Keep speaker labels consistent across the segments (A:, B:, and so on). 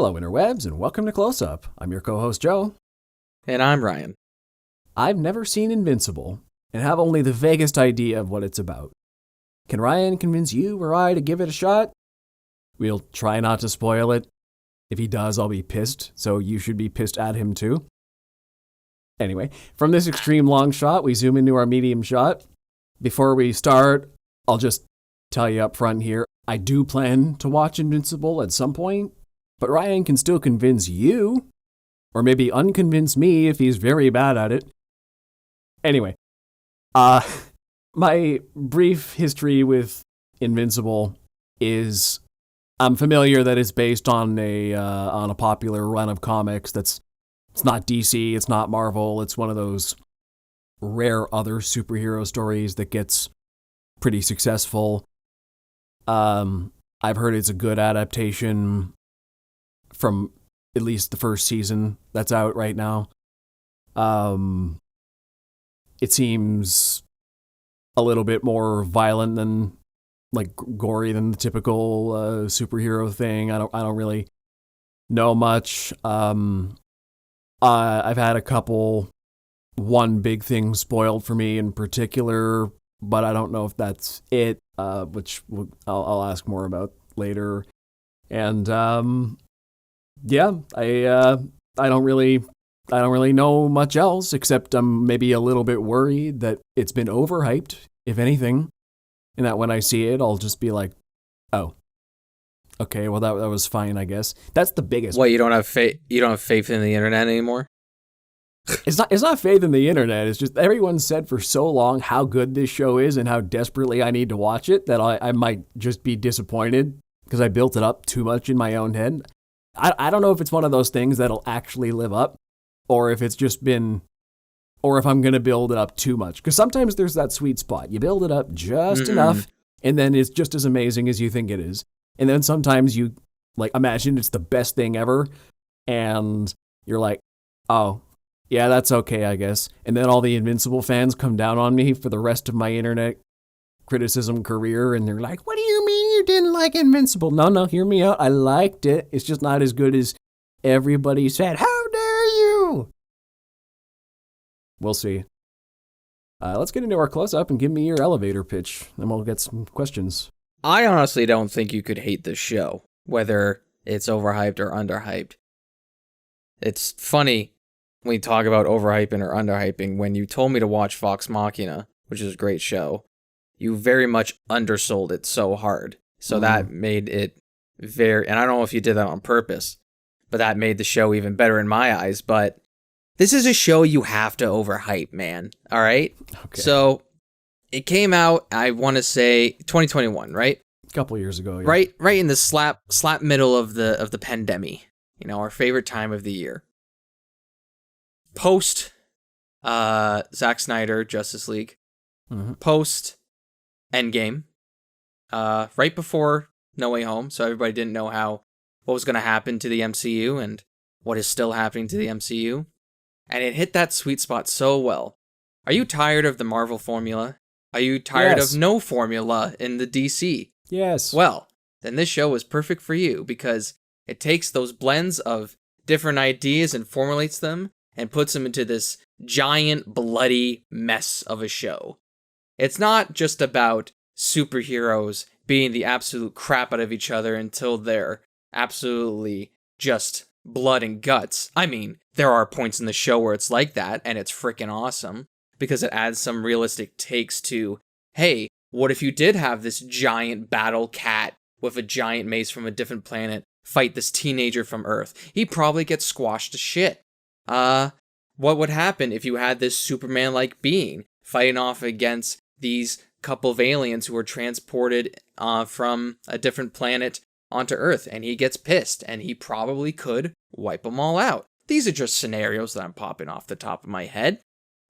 A: Hello, interwebs, and welcome to Close Up. I'm your co-host, Joe.
B: And I'm Ryan.
A: I've never seen Invincible, and have only the vaguest idea of what it's about. Can Ryan convince you or I to give it a shot? We'll try not to spoil it. If he does, I'll be pissed, so you should be pissed at him too. Anyway, from this extreme long shot, we zoom into our medium shot. Before we start, I'll just tell you up front here, I do plan to watch Invincible at some point, but Ryan can still convince you, or maybe unconvince me if he's very bad at it. Anyway, my brief history with Invincible is I'm familiar that it's based on a popular run of comics it's not DC, it's not Marvel, it's one of those rare other superhero stories that gets pretty successful. I've heard it's a good adaptation from at least the first season that's out right now. It seems a little bit more violent than, like, gory than the typical superhero thing. I don't really know much. I've had one big thing spoiled for me in particular, but I don't know if that's it, which I'll ask more about later. And yeah, I don't really know much else, except I'm maybe a little bit worried that it's been overhyped, if anything, and that when I see it, I'll just be like, oh, okay, well that was fine, I guess. That's the biggest.
B: What, you don't have faith? You don't have faith in the internet anymore?
A: It's not faith in the internet. It's just everyone said for so long how good this show is and how desperately I need to watch it that I might just be disappointed because I built it up too much in my own head. I don't know if it's one of those things that'll actually live up, or if it's just been, or if I'm going to build it up too much. Because sometimes there's that sweet spot. You build it up just enough, and then it's just as amazing as you think it is. And then sometimes you, like, imagine it's the best thing ever, and you're like, oh, yeah, that's okay, I guess. And then all the Invincible fans come down on me for the rest of my internet criticism career, and they're like, what do you mean you didn't like Invincible? No, hear me out. I liked it. It's just not as good as everybody said. How dare you? We'll see. Let's get into our close-up and give me your elevator pitch, then we'll get some questions.
B: I honestly don't think you could hate this show, whether it's overhyped or underhyped. It's funny when we talk about overhyping or underhyping. When you told me to watch Vox Machina, which is a great show, you very much undersold it so hard. So that made it very, and I don't know if you did that on purpose, but that made the show even better in my eyes. But this is a show you have to overhype, man. All right?
A: Okay.
B: So it came out, I want to say 2021, right?
A: A couple years ago, yeah.
B: Right in the slap middle of the pandemic. You know, our favorite time of the year. Post Zack Snyder Justice League. Post Endgame. Right before No Way Home, so everybody didn't know what was going to happen to the MCU and what is still happening to the MCU. And it hit that sweet spot so well. Are you tired of the Marvel formula? Are you tired of no formula in the DC?
A: Yes.
B: Well, then this show is perfect for you because it takes those blends of different ideas and formulates them and puts them into this giant bloody mess of a show. It's not just about superheroes beating the absolute crap out of each other until they're absolutely just blood and guts. I mean, there are points in the show where it's like that, and it's freaking awesome, because it adds some realistic takes to, hey, what if you did have this giant battle cat with a giant mace from a different planet fight this teenager from Earth? He probably gets squashed to shit. What would happen if you had this Superman-like being fighting off against these couple of aliens who were transported from a different planet onto Earth, and he gets pissed, and he probably could wipe them all out. These are just scenarios that I'm popping off the top of my head.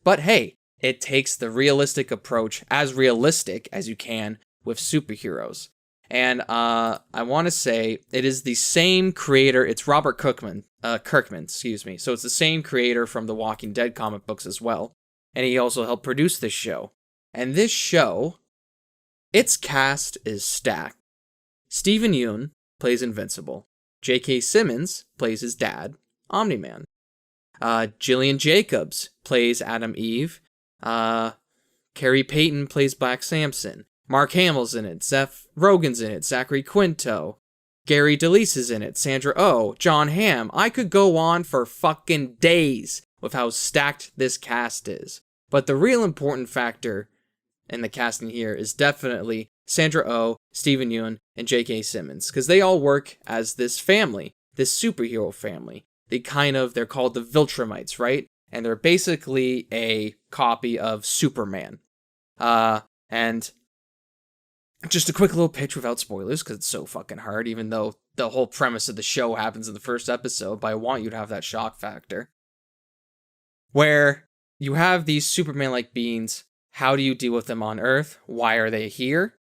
B: But hey, it takes the realistic approach, as realistic as you can with superheroes. And I want to say it is the same creator. It's Robert Kirkman, excuse me. So it's the same creator from the Walking Dead comic books as well. And he also helped produce this show. And this show, its cast is stacked. Steven Yeun plays Invincible. J.K. Simmons plays his dad, Omni-Man. Jillian Jacobs plays Adam Eve. Carrie Payton plays Black Samson. Mark Hamill's in it. Seth Rogen's in it. Zachary Quinto. Gary DeLise is in it. Sandra Oh. John Hamm. I could go on for fucking days with how stacked this cast is. But the real important factor in the casting here is definitely Sandra Oh, Stephen Yeun, and J.K. Simmons. Because they all work as this family. This superhero family. They're called the Viltrumites, right? And they're basically a copy of Superman. And just a quick little pitch without spoilers, because it's so fucking hard, even though the whole premise of the show happens in the first episode, but I want you to have that shock factor. Where you have these Superman-like beings, how do you deal with them on Earth? Why are they here?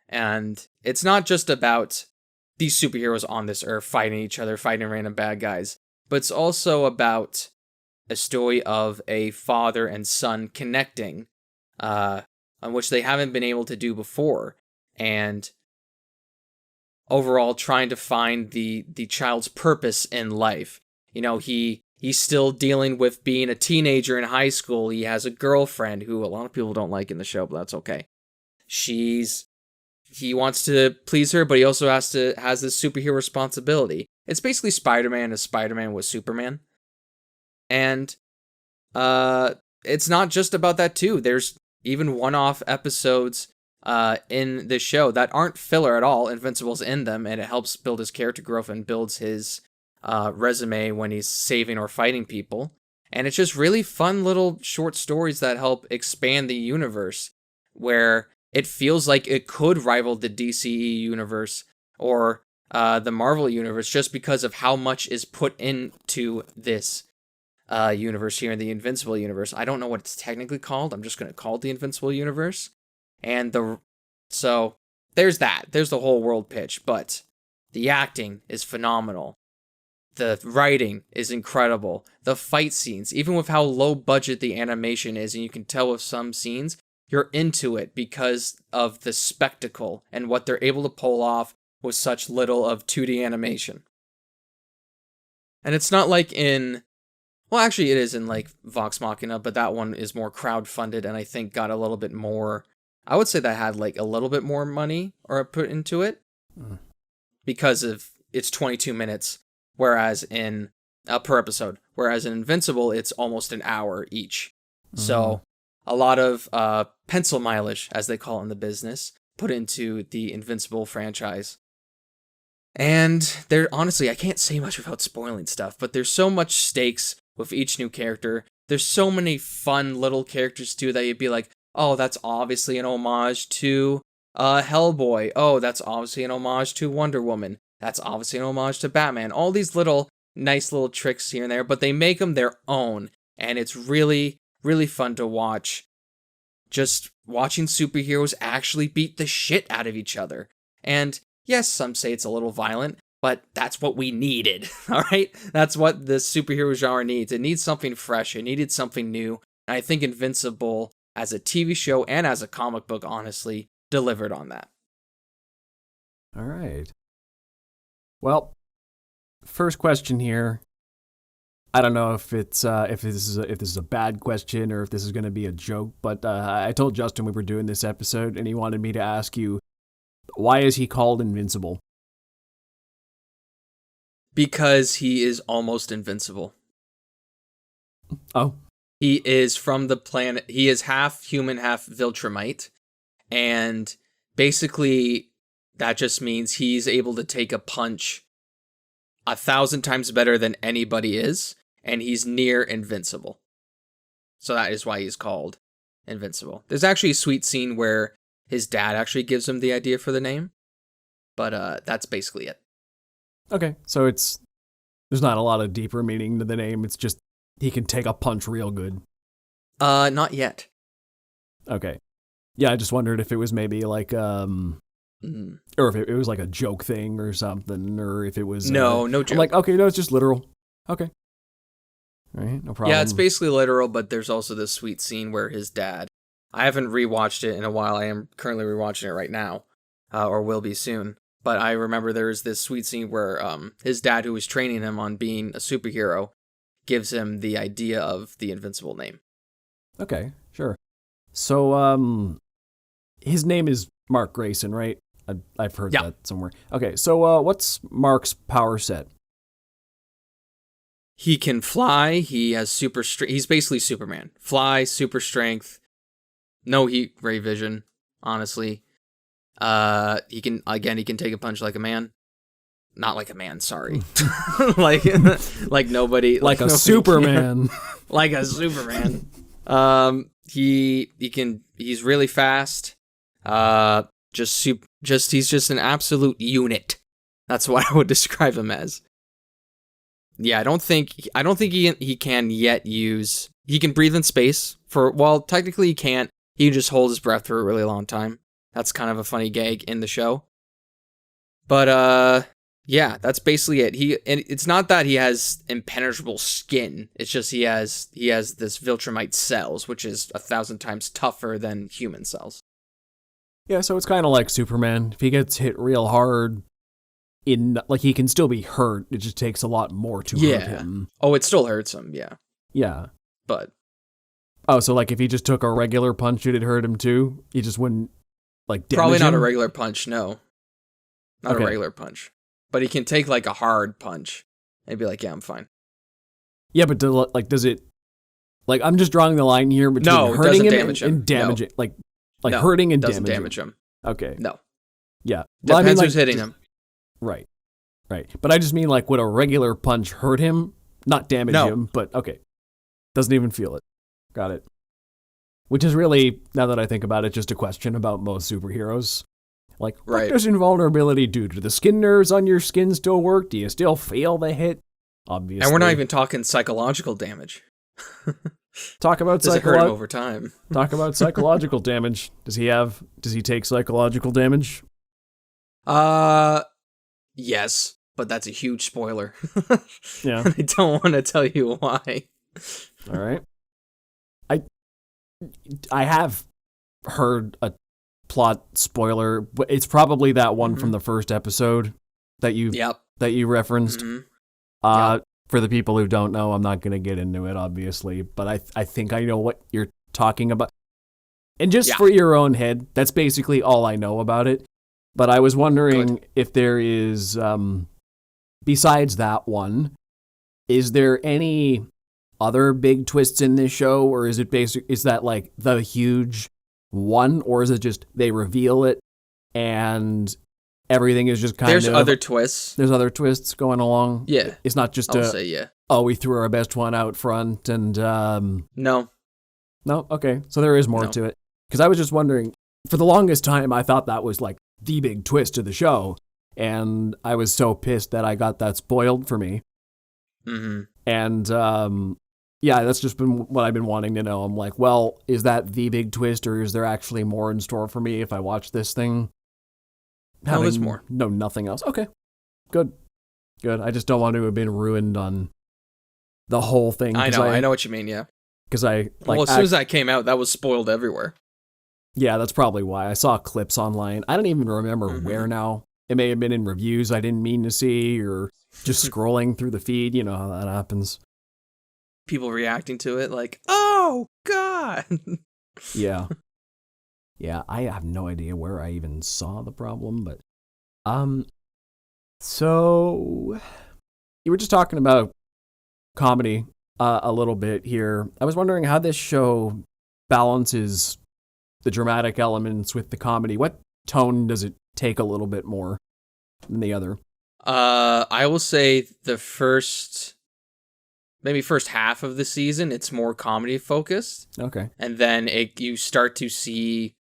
B: And it's not just about these superheroes on this Earth fighting each other, fighting random bad guys, but it's also about a story of a father and son connecting, on which they haven't been able to do before, and overall trying to find the child's purpose in life. You know, he's still dealing with being a teenager in high school. He has a girlfriend who a lot of people don't like in the show, but that's okay. He wants to please her, but he also has this superhero responsibility. It's basically Spider-Man as Spider-Man with Superman. And it's not just about that too. There's even one-off episodes in this show that aren't filler at all. Invincible's in them, and it helps build his character growth and builds his resume when he's saving or fighting people. And it's just really fun little short stories that help expand the universe, where it feels like it could rival the DCE universe or the Marvel universe, just because of how much is put into this universe here in the Invincible universe. I don't know what it's technically called. I'm just going to call it the Invincible universe. And so there's that. There's the whole world pitch, but the acting is phenomenal. The writing is incredible. The fight scenes, even with how low budget the animation is, and you can tell with some scenes, you're into it because of the spectacle and what they're able to pull off with such little of 2D animation. And it's not like well, actually it is in like Vox Machina, but that one is more crowdfunded and I think got a little bit more, I would say that had like a little bit more money or put into it because of it's 22 minutes, whereas per episode, whereas in Invincible, it's almost an hour each. So a lot of pencil mileage, as they call it in the business, put into the Invincible franchise. And honestly, I can't say much without spoiling stuff, but there's so much stakes with each new character. There's so many fun little characters too that you'd be like, oh, that's obviously an homage to Hellboy. Oh, that's obviously an homage to Wonder Woman. That's obviously an homage to Batman. All these nice little tricks here and there, but they make them their own. And it's really, really fun to watch. Just watching superheroes actually beat the shit out of each other. And yes, some say it's a little violent, but that's what we needed, all right? That's what the superhero genre needs. It needs something fresh. It needed something new. And I think Invincible, as a TV show and as a comic book, honestly, delivered on that.
A: All right. Well, first question here. I don't know if this is a bad question or if this is going to be a joke, but I told Justin we were doing this episode, and he wanted me to ask you, why is he called Invincible?
B: Because he is almost invincible.
A: Oh.
B: He is from the planet. He is half human, half Viltrumite, and basically that just means he's able to take a punch 1,000 times better than anybody is, and he's near invincible. So that is why he's called Invincible. There's actually a sweet scene where his dad actually gives him the idea for the name, but that's basically it.
A: Okay, so there's not a lot of deeper meaning to the name. It's just he can take a punch real good.
B: Not yet.
A: Okay. Yeah, I just wondered if it was maybe like or if it was like a joke thing or something, or if it was
B: no joke.
A: I'm like, okay, no, it's just literal. Okay. All right, no problem.
B: Yeah, it's basically literal, but there's also this sweet scene where his dad, I haven't rewatched it in a while. I am currently rewatching it right now, or will be soon. But I remember there's this sweet scene where his dad, who was training him on being a superhero, gives him the idea of the Invincible name.
A: Okay, sure. So, his name is Mark Grayson, right? I've heard that somewhere. Okay, so what's Mark's power set?
B: He can fly. He has super strength. He's basically Superman. Fly, super strength, no heat ray vision. Honestly, he can take a punch like a man. Not like a man. Sorry, like nobody.
A: Like a
B: nobody
A: Superman.
B: Like a Superman. He's really fast. He's just an absolute unit. That's what I would describe him as. Yeah, I don't think he can yet use. He can breathe in space technically he can't. He can just hold his breath for a really long time. That's kind of a funny gag in the show. But yeah, that's basically it. And it's not that he has impenetrable skin. It's just he has this Viltrumite cells, which is 1,000 times tougher than human cells.
A: Yeah, so it's kind of like Superman. If he gets hit real hard, he can still be hurt. It just takes a lot more to hurt him.
B: Oh, it still hurts him. Yeah.
A: Yeah.
B: But.
A: Oh, so like if he just took a regular punch, it'd hurt him too? He just wouldn't damage
B: Probably not
A: him?
B: a regular punch. No. Not a regular punch. But he can take like a hard punch and be like, yeah, I'm fine.
A: Yeah, but does it? Like, I'm just drawing the line here between hurting him and damaging. No. Like hurting and
B: doesn't
A: damaging.
B: Damage him.
A: Okay.
B: No.
A: Yeah.
B: Depends who's hitting him.
A: Right. But I just mean like, would a regular punch hurt him? Not damage him, but okay. Doesn't even feel it. Got it. Which is really, now that I think about it, just a question about most superheroes. Like, what does invulnerability do? Do the skin nerves on your skin still work? Do you still feel the hit? Obviously.
B: And we're not even talking psychological damage.
A: Talk about
B: does it hurt him over time?
A: Talk about psychological damage. Does he take psychological damage?
B: Yes, but that's a huge spoiler.
A: Yeah.
B: I don't want to tell you why.
A: All right. I have heard a plot spoiler, but it's probably that one from the first episode that you referenced. For the people who don't know, I'm not going to get into it, obviously, but I think I know what you're talking about. And just for your own head, that's basically all I know about it. But I was wondering if there is, besides that one, is there any other big twists in this show, or is that like the huge one, or is it just they reveal it and everything is just kind of...
B: There's other twists.
A: There's other twists going along?
B: Yeah.
A: It's not just
B: I'll say yeah.
A: Oh, we threw our best one out front and...
B: No.
A: No? Okay. So there is more to it. Because I was just wondering, for the longest time, I thought that was like the big twist of the show. And I was so pissed that I got that spoiled for me.
B: Mm-hmm.
A: And... yeah, that's just been what I've been wanting to know. I'm like, well, is that the big twist, or is there actually more in store for me if I watch this thing?
B: No, there's more.
A: No, nothing else. Okay, good. I just don't want to have been ruined on the whole thing.
B: I know what you mean, yeah.
A: Because as
B: soon as that came out, that was spoiled everywhere.
A: Yeah, that's probably why. I saw clips online. I don't even remember where now. It may have been in reviews I didn't mean to see, or just scrolling through the feed. You know how that happens.
B: People reacting to it like, oh, God.
A: Yeah. Yeah, I have no idea where I even saw the problem, but... So... You were just talking about comedy a little bit here. I was wondering how this show balances the dramatic elements with the comedy. What tone does it take a little bit more than the other?
B: I will say the first half of the season, it's more comedy focused.
A: Okay.
B: And then you start to see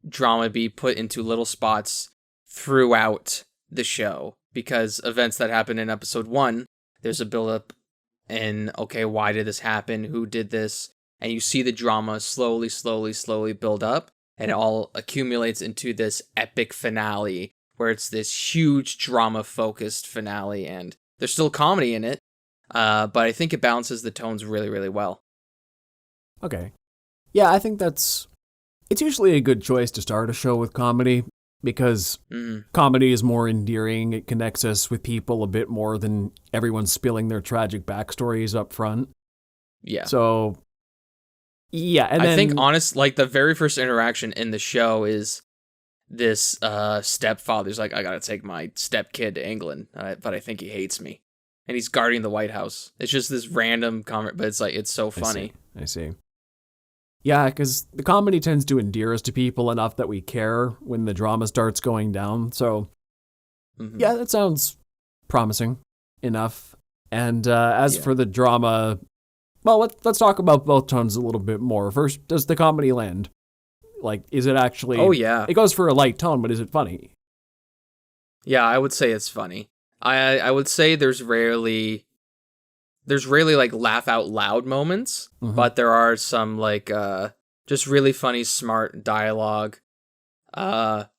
B: drama be put into little spots throughout the show, because events that happen in episode 1, there's a build-up and, okay, why did this happen? Who did this? And you see the drama slowly build up, and it all accumulates into this epic finale where it's this huge drama-focused finale, and there's still comedy in it. But I think it balances the tones really, really well.
A: Okay. Yeah, I think it's usually a good choice to start a show with comedy. because comedy is more endearing. It connects us with people a bit more than everyone spilling their tragic backstories up front.
B: Yeah.
A: So, yeah. And
B: I think, like, the very first interaction in the show is this stepfather's like, I gotta take my stepkid to England, but I think he hates me. And he's guarding the White House. It's just this random comment, but it's like, it's so funny.
A: I see. Yeah, because the comedy tends to endear us to people enough that we care when the drama starts going down. So, yeah, that sounds promising enough. And as for the drama, well, let's talk about both tones a little bit more. First, does the comedy land? Like, is it actually...
B: Oh, yeah.
A: It goes for a light tone, but is it funny?
B: Yeah, I would say it's funny. I would say there's rarely like laugh out loud moments, but there are some like just really funny, smart dialogue written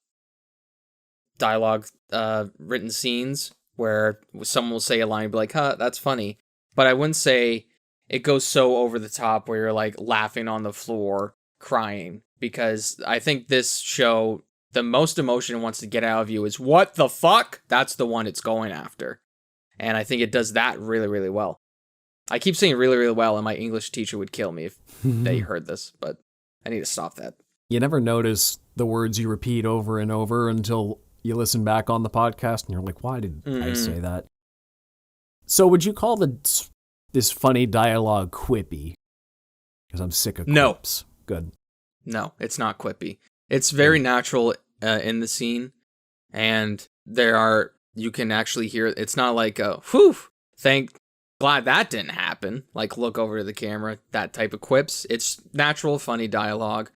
B: scenes where someone will say a line and be like, huh, that's funny. But I wouldn't say it goes so over the top where you're like laughing on the floor, crying, because I think this show, the most emotion it wants to get out of you is, what the fuck? That's the one it's going after. And I think it does that really, really well. I keep saying really, really well, and my English teacher would kill me if they heard this, but I need to stop that.
A: You never notice the words you repeat over and over until you listen back on the podcast, and you're like, why did I say that? So would you call this funny dialogue quippy? Because I'm sick of quips. Good.
B: No, it's not quippy. It's very natural in the scene, and you can actually hear, it's not like a, whew, glad that didn't happen, like look over to the camera, that type of quips. It's natural, funny dialogue.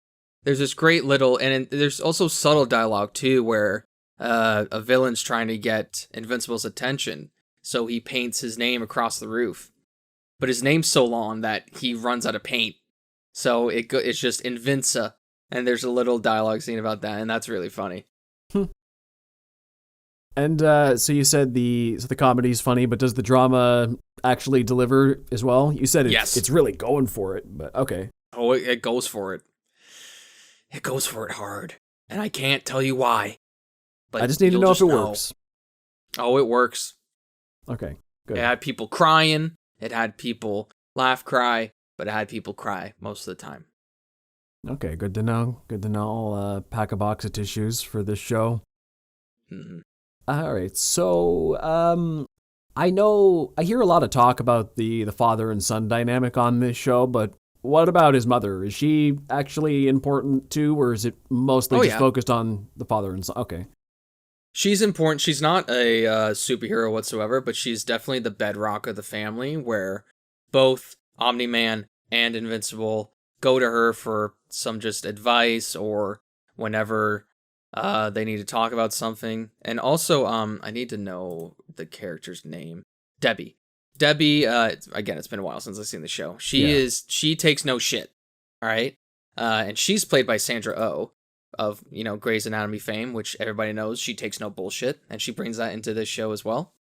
B: There's this great little, and there's also subtle dialogue too, where a villain's trying to get Invincible's attention, so he paints his name across the roof. But his name's so long that he runs out of paint, so it's just Invinca, and there's a little dialogue scene about that, and that's really funny.
A: And so you said the comedy's funny, but does the drama actually deliver as well? You said it's really going for it, but okay.
B: Oh, it goes for it. It goes for it hard, and I can't tell you why. But
A: I just need to know if it works.
B: Oh, it works.
A: Okay, good.
B: It had people crying. It had people laugh, cry, but it had people cry most of the time.
A: Okay, good to know. Good to know. I'll pack a box of tissues for this show.
B: Mm-hmm.
A: All right, so I hear a lot of talk about the father and son dynamic on this show, but what about his mother? Is she actually important too, or is it mostly just focused on the father and son? Okay.
B: She's important. She's not a superhero whatsoever, but she's definitely the bedrock of the family, where both Omni-Man and Invincible go to her for some just advice or whenever they need to talk about something. And also, I need to know the character's name. Debbie, again, it's been a while since I've seen the show. She takes no shit, all right? And she's played by Sandra Oh of, Grey's Anatomy fame, which everybody knows she takes no bullshit, and she brings that into this show as well.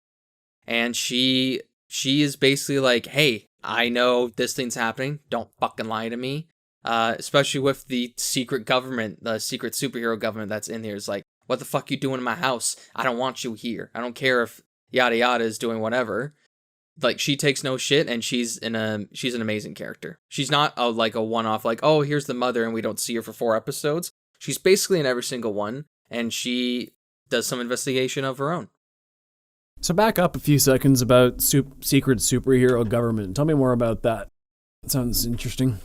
B: And she is basically like, hey, I know this thing's happening, don't fucking lie to me. Especially with the secret government, the secret superhero government that's in here is like, what the fuck you doing in my house? I don't want you here. I don't care if yada yada is doing whatever. Like, she takes no shit, and she's an amazing character. She's not a one-off, like, oh, here's the mother and we don't see her for 4 episodes. She's basically in every single one, and she does some investigation of her own.
A: So back up a few seconds about secret superhero government. Tell me more about that. That sounds interesting.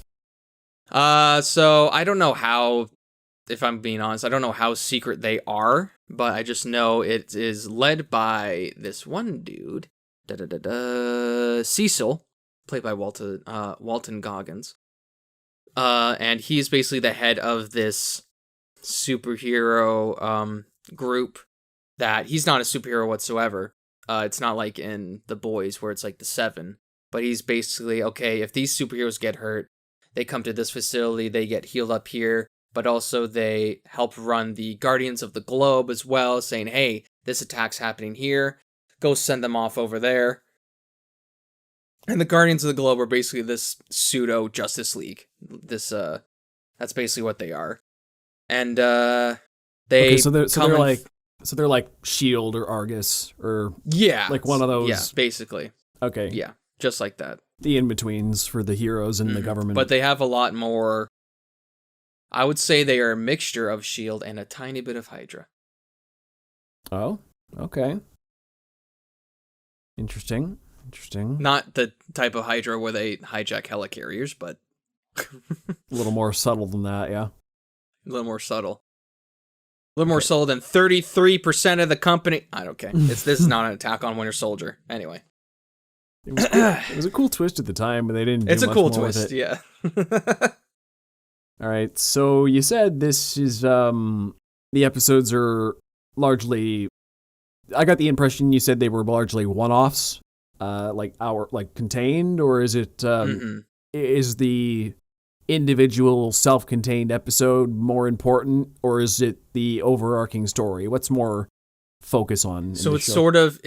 B: So I don't know how, if I'm being honest, I don't know how secret they are, but I just know it is led by this one dude, Cecil, played by Walton Goggins. And he's basically the head of this superhero group that he's not a superhero whatsoever. It's not like in The Boys where it's like the 7, but he's basically, okay, if these superheroes get hurt, they come to this facility, they get healed up here, but also they help run the Guardians of the Globe as well, saying, hey, this attack's happening here, go send them off over there. And the Guardians of the Globe are basically this pseudo Justice League. That's basically what they are. And They
A: they're like Shield or Argus or
B: yeah,
A: like one of those.
B: Yeah, basically.
A: Okay.
B: Yeah, just like that.
A: The in-betweens for the heroes and the government.
B: But they have a lot more. I would say they are a mixture of Shield and a tiny bit of Hydra.
A: Oh, okay. Interesting.
B: Not the type of Hydra where they hijack helicarriers, but
A: a little more subtle than that, yeah.
B: A little more subtle. A little more subtle than 33% of the company. I don't care. This is not an attack on Winter Soldier. Anyway.
A: It was a cool twist at the time, but they didn't do
B: It's a
A: much
B: cool
A: more with
B: twist,
A: it.
B: yeah.
A: All right, so you said this is, the episodes are largely, I got the impression you said they were largely one-offs, contained, or is it, is the individual self-contained episode more important, or is it the overarching story? What's more focus on?
B: So it's sort of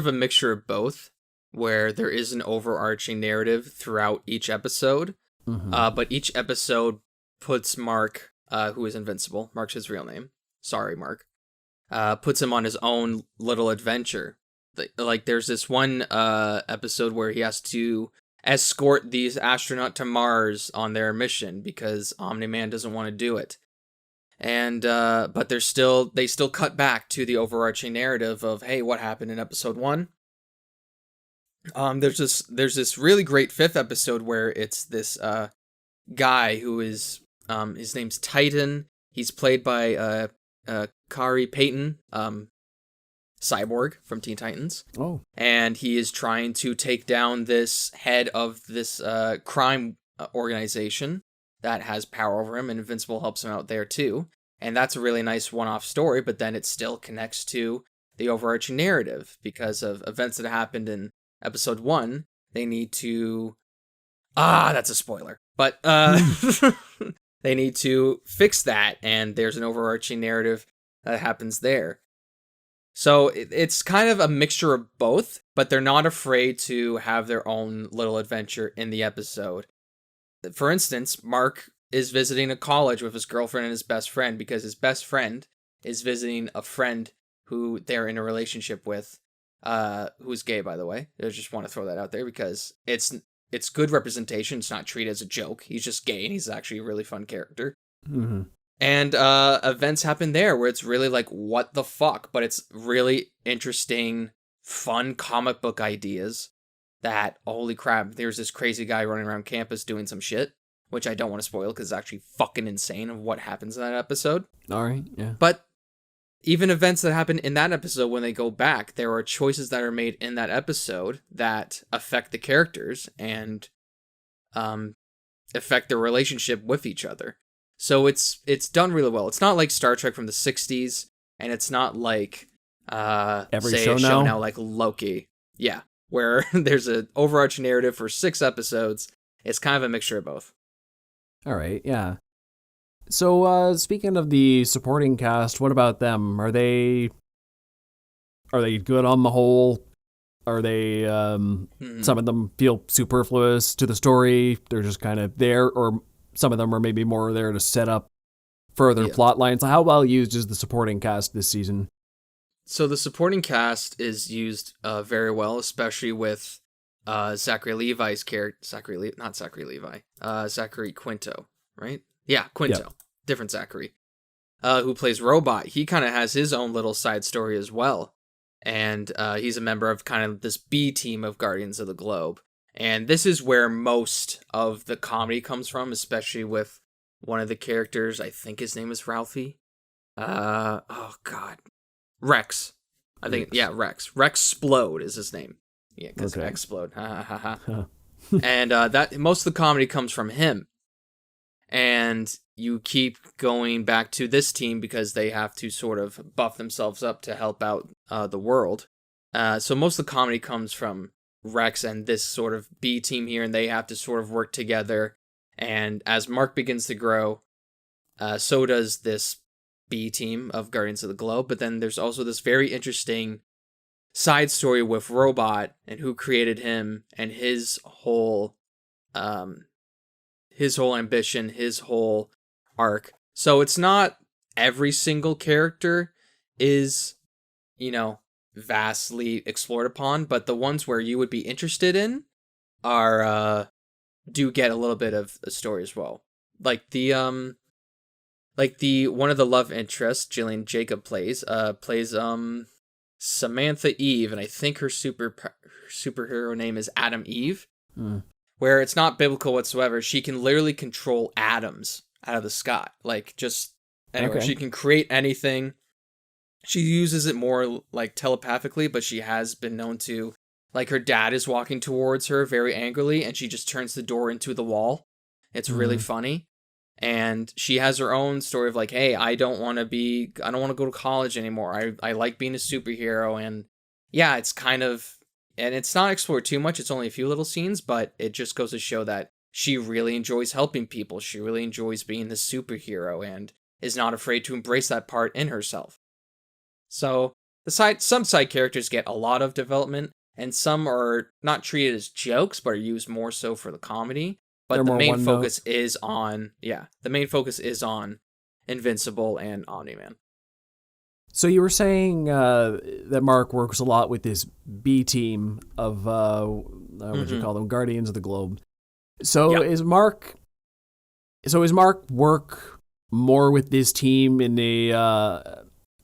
B: a mixture of both, where there is an overarching narrative throughout each episode, but each episode puts Mark, who is Invincible, Mark's his real name. Sorry, Mark. Puts him on his own little adventure. Like there's this one episode where he has to escort these astronauts to Mars on their mission because Omni-Man doesn't want to do it. And but they still cut back to the overarching narrative of, hey, what happened in episode 1? There's this really great 5th episode where it's this guy who is his name's Titan. He's played by Kari Payton, Cyborg from Teen Titans.
A: Oh.
B: And he is trying to take down this head of this crime organization that has power over him, and Invincible helps him out there too. And that's a really nice one-off story, but then it still connects to the overarching narrative because of events that happened in episode 1. They need to... that's a spoiler. But they need to fix that, and there's an overarching narrative that happens there. So it's kind of a mixture of both, but they're not afraid to have their own little adventure in the episode. For instance, Mark is visiting a college with his girlfriend and his best friend because his best friend is visiting a friend who they're in a relationship with, who's gay, by the way. I just want to throw that out there because it's good representation. It's not treated as a joke. He's just gay, and he's actually a really fun character.
A: Mm-hmm.
B: And events happen there where it's really like, what the fuck? But it's really interesting, fun comic book ideas that, holy crap, there's this crazy guy running around campus doing some shit, which I don't want to spoil because it's actually fucking insane of what happens in that episode.
A: All right, yeah.
B: But even events that happen in that episode, when they go back, there are choices that are made in that episode that affect the characters and affect their relationship with each other. So it's done really well. It's not like Star Trek from the 60s, and it's not like
A: every
B: say
A: show
B: a
A: now?
B: show now like Loki. Yeah, where there's an overarching narrative for 6 episodes. It's kind of a mixture of both.
A: All right, yeah. So speaking of the supporting cast, what about them? Are they good on the whole? Are they some of them feel superfluous to the story? They're just kind of there, or some of them are maybe more there to set up further plot lines. How well used is the supporting cast this season?
B: So the supporting cast is used very well, especially with Zachary Levi's character. Zachary Quinto, right? Yeah, Quinto. Yep. Different Zachary. Who plays Robot. He kind of has his own little side story as well. And he's a member of kind of this B team of Guardians of the Globe. And this is where most of the comedy comes from, especially with one of the characters. I think his name is Ralphie. Rex. I think, Rex. Rexplode is his name. Yeah, because Explode. Ha ha ha ha. And that most of the comedy comes from him. And you keep going back to this team because they have to sort of buff themselves up to help out the world. So most of the comedy comes from Rex and this sort of B team here, and they have to sort of work together. And as Mark begins to grow, so does this B team of Guardians of the Globe. But then there's also this very interesting side story with Robot and who created him and his whole ambition, his whole arc. So it's not every single character is, vastly explored upon, but the ones where you would be interested in are do get a little bit of a story as well. Like the one of the love interests Jillian Jacob plays Samantha Eve, and I think her superhero name is Adam Eve. Where it's not biblical whatsoever. She can literally control atoms out of the sky. She can create anything. She uses it more like telepathically, but she has been known to, like, her dad is walking towards her very angrily and she just turns the door into the wall. It's really funny. And she has her own story of like, hey, I don't want to go to college anymore. I like being a superhero. And yeah, it's kind of, and it's not explored too much. It's only a few little scenes, but it just goes to show that she really enjoys helping people. She really enjoys being the superhero and is not afraid to embrace that part in herself. So some side characters get a lot of development, and some are not treated as jokes, but are used more so for the comedy. But the main focus is on Invincible and Omni-Man.
A: So you were saying that Mark works a lot with this B team of what do you call them, Guardians of the Globe. So is Mark work more with this team in the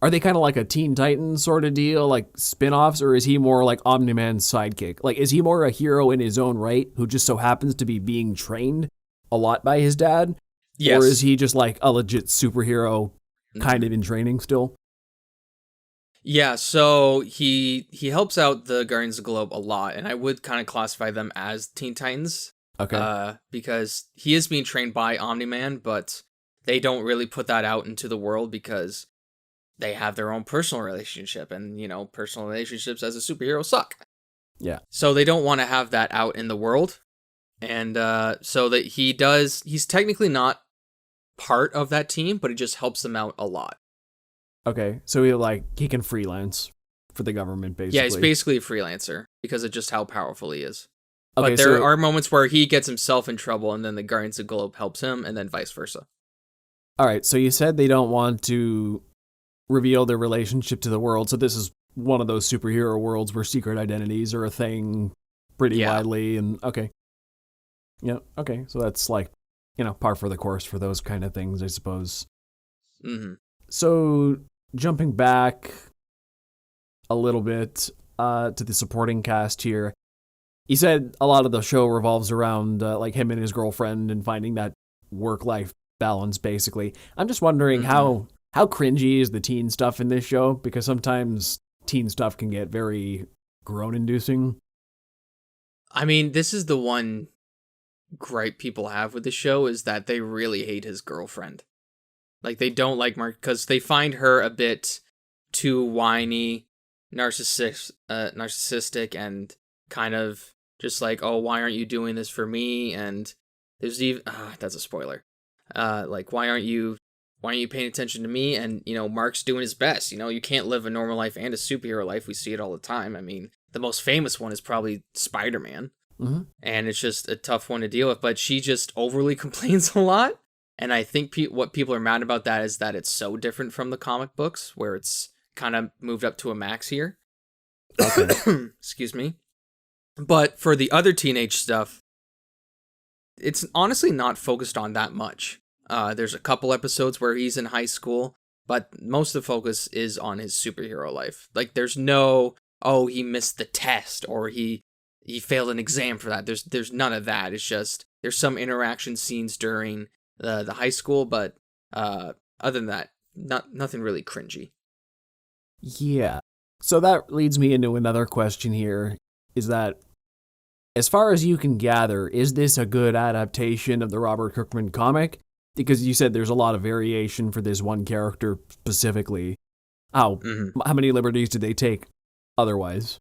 A: are they kind of like a Teen Titans sort of deal, like spin-offs, or is he more like Omni-Man's sidekick? Like, is he more a hero in his own right who just so happens to be being trained a lot by his dad? Yes. Or is he just like a legit superhero kind of in training still?
B: Yeah, so he helps out the Guardians of the Globe a lot, and I would kind of classify them as Teen Titans.
A: Okay.
B: Because he is being trained by Omni-Man, but they don't really put that out into the world because they have their own personal relationship, and, personal relationships as a superhero suck.
A: Yeah.
B: So they don't want to have that out in the world. And so that he's technically not part of that team, but he just helps them out a lot.
A: Okay, so he can freelance for the government, basically.
B: Yeah, he's basically a freelancer because of just how powerful he is. Okay, but there are moments where he gets himself in trouble, and then the Guardians of the Globe helps him, and then vice versa.
A: All right, so you said they don't want to reveal their relationship to the world, so this is one of those superhero worlds where secret identities are a thing pretty widely, and okay. Yeah, okay, so that's like, par for the course for those kind of things, I suppose.
B: Mm-hmm.
A: So, jumping back a little bit to the supporting cast here, you said a lot of the show revolves around like him and his girlfriend and finding that work-life balance, basically. I'm just wondering how cringy is the teen stuff in this show? Because sometimes teen stuff can get very groan-inducing.
B: I mean, this is the one gripe people have with the show, is that they really hate his girlfriend. Like, they don't like Mark because they find her a bit too whiny, narcissistic, and kind of just like, oh, why aren't you doing this for me? And there's even that's a spoiler. Like, why aren't you paying attention to me? And Mark's doing his best. You can't live a normal life and a superhero life. We see it all the time. I mean, the most famous one is probably Spider-Man, and it's just a tough one to deal with. But she just overly complains a lot. And I think what people are mad about that is that it's so different from the comic books, where it's kind of moved up to a max here. Okay. Excuse me. But for the other teenage stuff, it's honestly not focused on that much. There's a couple episodes where he's in high school, but most of the focus is on his superhero life. Like, there's no, oh, he missed the test, or he failed an exam for that. There's none of that. It's just, there's some interaction scenes during the high school, but other than that, nothing really cringy.
A: Yeah. So that leads me into another question here, is that, as far as you can gather, is this a good adaptation of the Robert Kirkman comic? Because you said there's a lot of variation for this one character specifically. How many liberties did they take otherwise?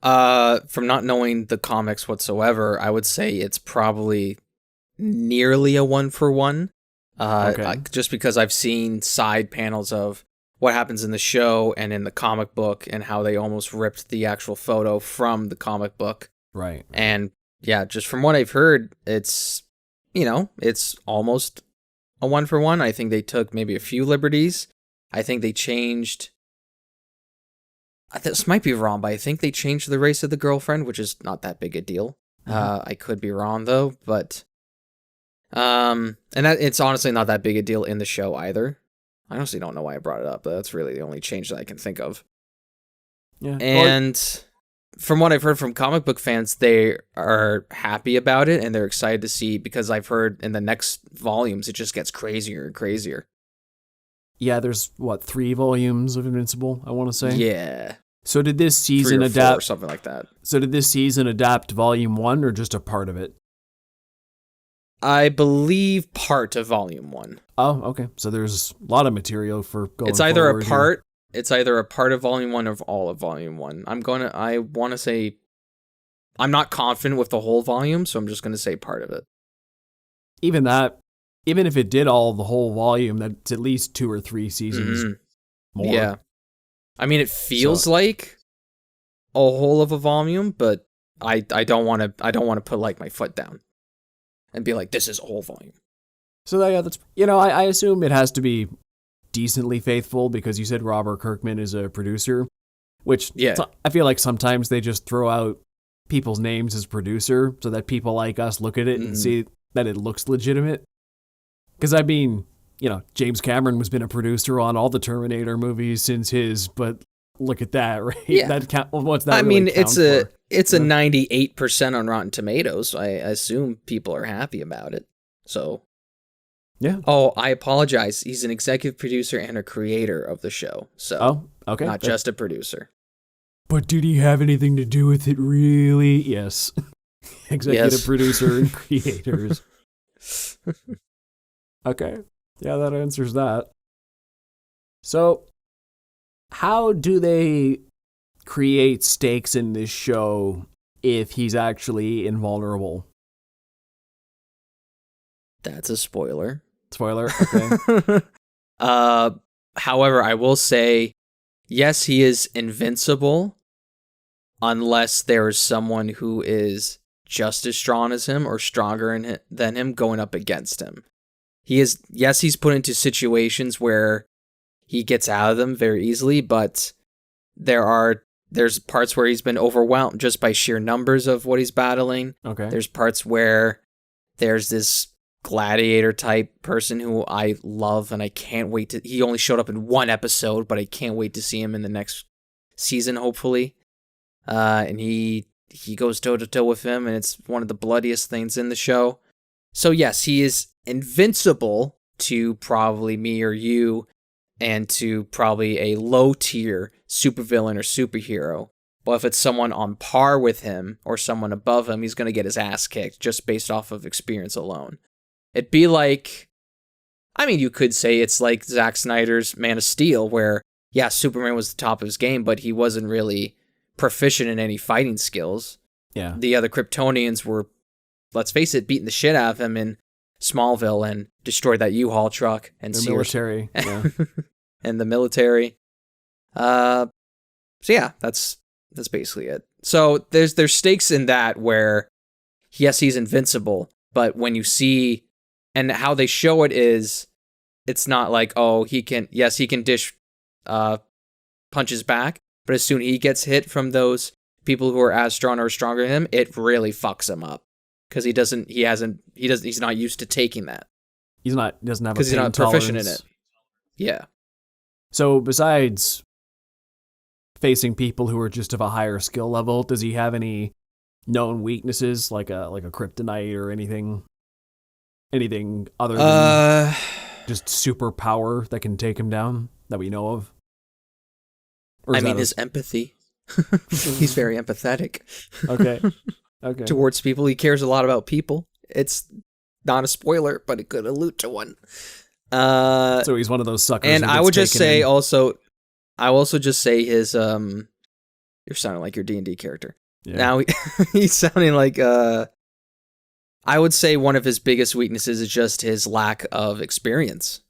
B: From not knowing the comics whatsoever, I would say it's probably nearly a 1-for-1. Okay. Just because I've seen side panels of what happens in the show and in the comic book, and how they almost ripped the actual photo from the comic book.
A: Right.
B: And yeah, just from what I've heard, it's, it's almost a 1-for-1. I think they took maybe a few liberties. I think they changed... This might be wrong, but I think they changed the race of the girlfriend, which is not that big a deal. I could be wrong, though, but... and that it's honestly not that big a deal in the show, either. I honestly don't know why I brought it up, but that's really the only change that I can think of.
A: Yeah.
B: And from what I've heard from comic book fans, they are happy about it, and they're excited to see, because I've heard in the next volumes, it just gets crazier and crazier.
A: Yeah, there's, 3 volumes of Invincible, I want to say?
B: Yeah.
A: So did this season
B: 3 or 4
A: adapt...
B: or something like that.
A: So did this season adapt Volume 1 or just a part of it?
B: I believe part of Volume 1.
A: Oh, okay. So there's a lot of material for going
B: It's either
A: forward
B: a part... It's either a part of Volume 1 or all of Volume 1. I want to say... I'm not confident with the whole volume, so I'm just going to say part of it.
A: Even if it did the whole volume, that's at least 2 or 3 seasons more.
B: Yeah. I mean, it feels like a whole of a volume, but I don't want to put like my foot down and be like, this is a whole volume.
A: So yeah, that's, I assume it has to be decently faithful, because you said Robert Kirkman is a producer, which I feel like sometimes they just throw out people's names as producer so that people like us look at it and see that it looks legitimate. Because I mean, James Cameron has been a producer on all the Terminator movies since his, but look at that, right?
B: Yeah.
A: What's that?
B: I
A: really
B: mean, it's a 98% on Rotten Tomatoes. I assume people are happy about it. So,
A: yeah.
B: Oh, I apologize. He's an executive producer and a creator of the show. So,
A: okay,
B: not just a producer.
A: But did he have anything to do with it, really? Yes. Executive producer and creators. Okay. Yeah, that answers that. So, how do they create stakes in this show if he's actually invulnerable?
B: That's a spoiler.
A: Spoiler? Okay.
B: However, I will say, yes, he is invincible unless there is someone who is just as strong as him or stronger than him going up against him. He's put into situations where he gets out of them very easily, but there's parts where he's been overwhelmed just by sheer numbers of what he's battling.
A: Okay.
B: There's parts where there's this gladiator type person who I love, and I can't wait to... He only showed up in 1 episode, but I can't wait to see him in the next season, hopefully. And he goes toe-to-toe with him, and it's one of the bloodiest things in the show. So yes, he is invincible to probably me or you, and to probably a low-tier supervillain or superhero. But if it's someone on par with him or someone above him, he's going to get his ass kicked just based off of experience alone. It'd be like... I mean, you could say it's like Zack Snyder's Man of Steel, where, yeah, Superman was the top of his game, but he wasn't really proficient in any fighting skills.
A: Yeah.
B: The other Kryptonians were, let's face it, beating the shit out of him in Smallville and destroyed that U-Haul truck and
A: the
B: Sears.
A: military. Yeah.
B: And the military. So yeah, that's basically it. So there's stakes in that where, yes, he's invincible, but when you see, and how they show it is, it's not like, oh, he can dish punches back, but as soon as he gets hit from those people who are as strong or stronger than him, it really fucks him up. Because he's not used to taking that.
A: Doesn't have a
B: because he's not proficient in it. Yeah.
A: So besides facing people who are just of a higher skill level, does he have any known weaknesses like a kryptonite or anything other than just superpower that can take him down that we know of?
B: I mean, his empathy. He's very empathetic.
A: Okay.
B: Towards people. He cares a lot about people. It's not a spoiler, but it could allude to one.
A: So he's one of those suckers.
B: And I would just say also, I will also just say his, you're sounding like your D&D character. Yeah. Now he's sounding like, I would say one of his biggest weaknesses is just his lack of experience.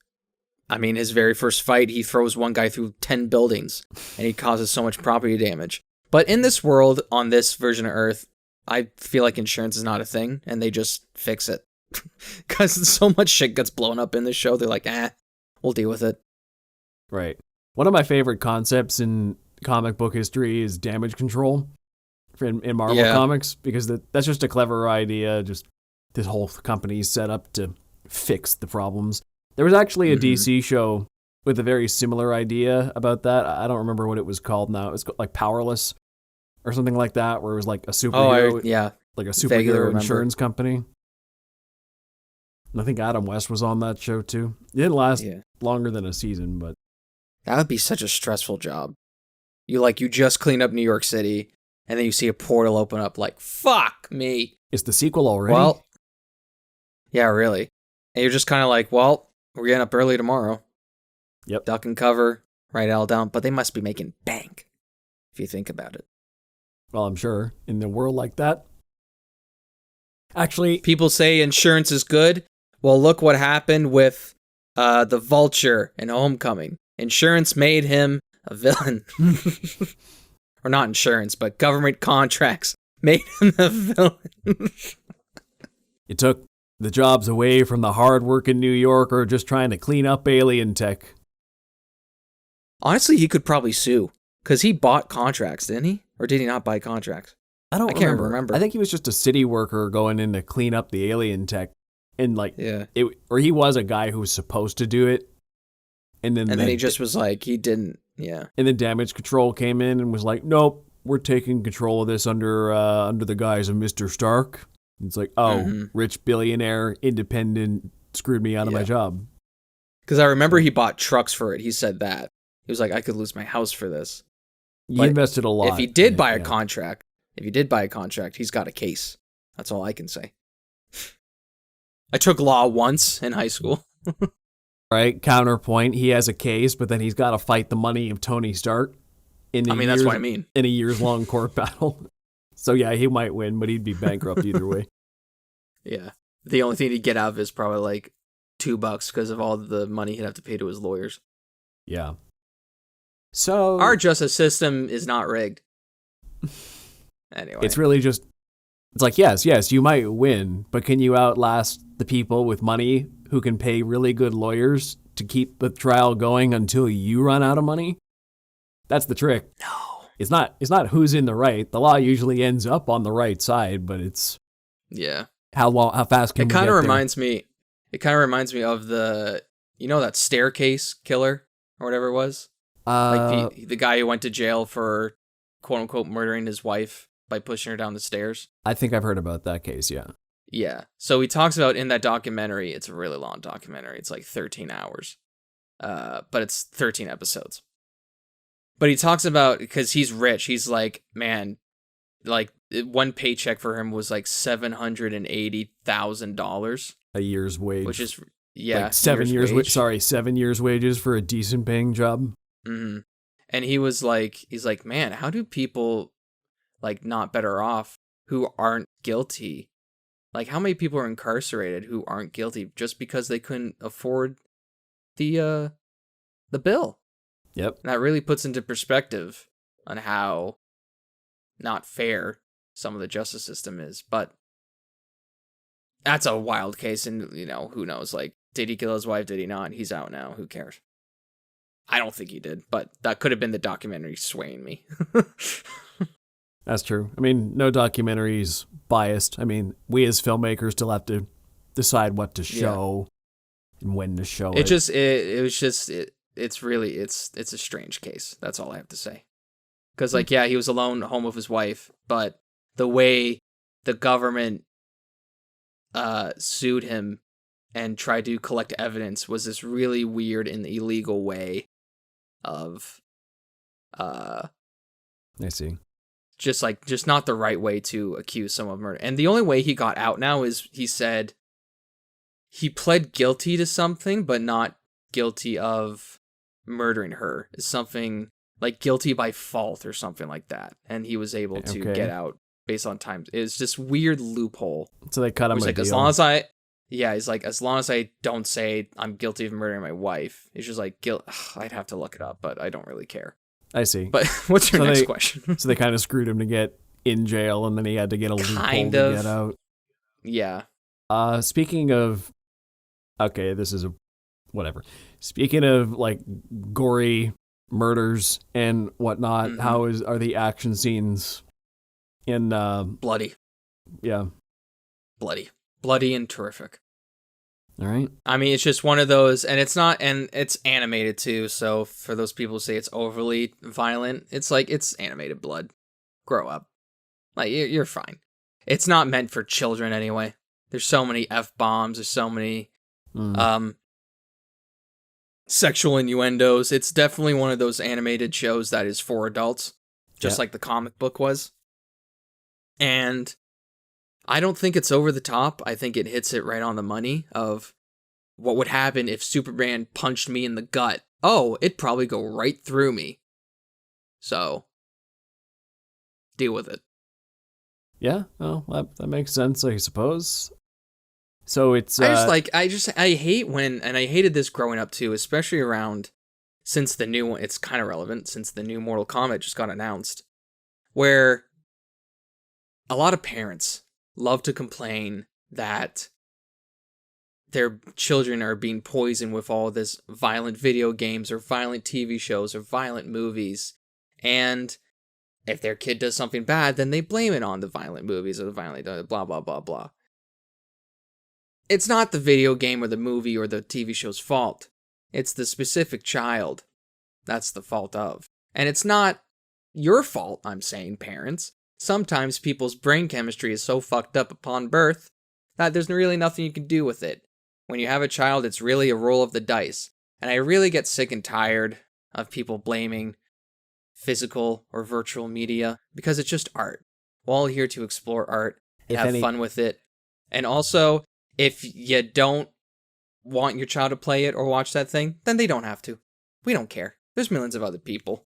B: I mean, his very first fight, he throws one guy through 10 buildings and he causes so much property damage. But in this world, on this version of Earth, I feel like insurance is not a thing and they just fix it. Because so much shit gets blown up in this show. They're like, we'll deal with it.
A: Right. One of my favorite concepts in comic book history is damage control in Marvel comics, because that's just a clever idea. Just this whole company is set up to fix the problems. There was actually a DC show with a very similar idea about that. I don't remember what it was called now. It was like Powerless or something like that, where it was like a superhero, like a superhero insurance company. And I think Adam West was on that show too. It didn't last longer than a season, but
B: that would be such a stressful job. You just clean up New York City, and then you see a portal open up. Like, fuck me.
A: It's the sequel already.
B: Well, yeah, really. And you're just kind of like, well, we're getting up early tomorrow.
A: Yep.
B: Duck and cover, write it all down. But they must be making bank, if you think about it.
A: Well, I'm sure in a world like that. Actually,
B: people say insurance is good. Well, look what happened with the Vulture in Homecoming. Insurance made him a villain. Or not insurance, but government contracts made him a villain.
A: It took the jobs away from the hard-working New Yorker just trying to clean up alien tech.
B: Honestly, he could probably sue, because he bought contracts, didn't he? Or did he not buy contracts?
A: I can't remember. I think he was just a city worker going in to clean up the alien tech. And or he was a guy who was supposed to do it. And then
B: he just was like, he didn't, yeah.
A: And then damage control came in and was like, nope, we're taking control of this under the guise of Mr. Stark. And it's like, rich billionaire, independent, screwed me out of my job.
B: Because I remember he bought trucks for it. He said that. He was like, I could lose my house for this.
A: He invested a lot.
B: If he did buy a contract, he's got a case. That's all I can say. I took law once in high school.
A: Right, counterpoint, he has a case, but then he's got to fight the money of Tony Stark.
B: That's what I mean.
A: In a years-long court battle. So yeah, he might win, but he'd be bankrupt either way.
B: Yeah. The only thing he'd get out of it is probably like $2 because of all the money he'd have to pay to his lawyers.
A: Yeah. So
B: our justice system is not rigged. Anyway.
A: It's really just, it's like, yes, you might win, but can you outlast the people with money who can pay really good lawyers to keep the trial going until you run out of money? That's the trick.
B: No.
A: It's not who's in the right. The law usually ends up on the right side, but it's how fast can we get there?
B: It kind of reminds me of that staircase killer or whatever it was. Like the guy who went to jail for quote unquote murdering his wife by pushing her down the stairs.
A: I think I've heard about that case, yeah.
B: Yeah. So he talks about in that documentary, it's a really long documentary. It's like 13 hours. But it's 13 episodes. But he talks about, because he's rich, he's like, man, like one paycheck for him was like $780,000
A: a year's wage,
B: which is
A: like 7 years wage. 7 years wages for a decent paying job.
B: Mm-hmm. And he's like, man, how do people like not better off who aren't guilty? Like, how many people are incarcerated who aren't guilty just because they couldn't afford the bill?
A: Yep.
B: And that really puts into perspective on how not fair some of the justice system is. But that's a wild case, and who knows? Like, did he kill his wife? Did he not? He's out now. Who cares? I don't think he did, but that could have been the documentary swaying me.
A: That's true. I mean, no documentary's biased. I mean, we as filmmakers still have to decide what to show and when to show it.
B: It's a strange case. That's all I have to say. Because he was alone at home with his wife, but the way the government sued him and tried to collect evidence was this really weird and illegal way of
A: I see.
B: Just not the right way to accuse someone of murder. And the only way he got out now is he said he pled guilty to something, but not guilty of murdering her. Is something like guilty by fault or something like that. And he was able to get out based on time. It's this weird loophole.
A: So they cut him a deal.
B: He's like, as long as I don't say I'm guilty of murdering my wife, it's just like guilt. I'd have to look it up, but I don't really care.
A: I see.
B: But what's your next question?
A: So they kind of screwed him to get in jail, and then he had to get a loophole to get out.
B: Yeah.
A: Speaking of, okay, this is a whatever. Speaking of like gory murders and whatnot, are the action scenes in
B: bloody?
A: Yeah,
B: bloody and terrific.
A: All right.
B: I mean, it's just one of those, and it's animated too. So for those people who say it's overly violent, it's like it's animated blood. Grow up, like you're fine. It's not meant for children anyway. There's so many F-bombs. There's so many sexual innuendos. It's definitely one of those animated shows that is for adults, just like the comic book was. And I don't think it's over the top. I think it hits it right on the money of what would happen if Superman punched me in the gut. Oh, it'd probably go right through me. So, deal with it.
A: Yeah, well, that makes sense, I suppose. So it's...
B: I hate when, and I hated this growing up too, especially around, since the new one, it's kind of relevant, since the new Mortal Kombat just got announced, where a lot of parents love to complain that their children are being poisoned with all this violent video games or violent TV shows or violent movies. And if their kid does something bad, then they blame it on the violent movies or the violent blah, blah, blah, blah. It's not the video game or the movie or the TV show's fault. It's the specific child that's the fault of. And it's not your fault, I'm saying, parents. Sometimes people's brain chemistry is so fucked up upon birth that there's really nothing you can do with it. When you have a child, it's really a roll of the dice. And I really get sick and tired of people blaming physical or virtual media because it's just art. We're all here to explore art and have fun with it. And also, if you don't want your child to play it or watch that thing, then they don't have to. We don't care. There's millions of other people.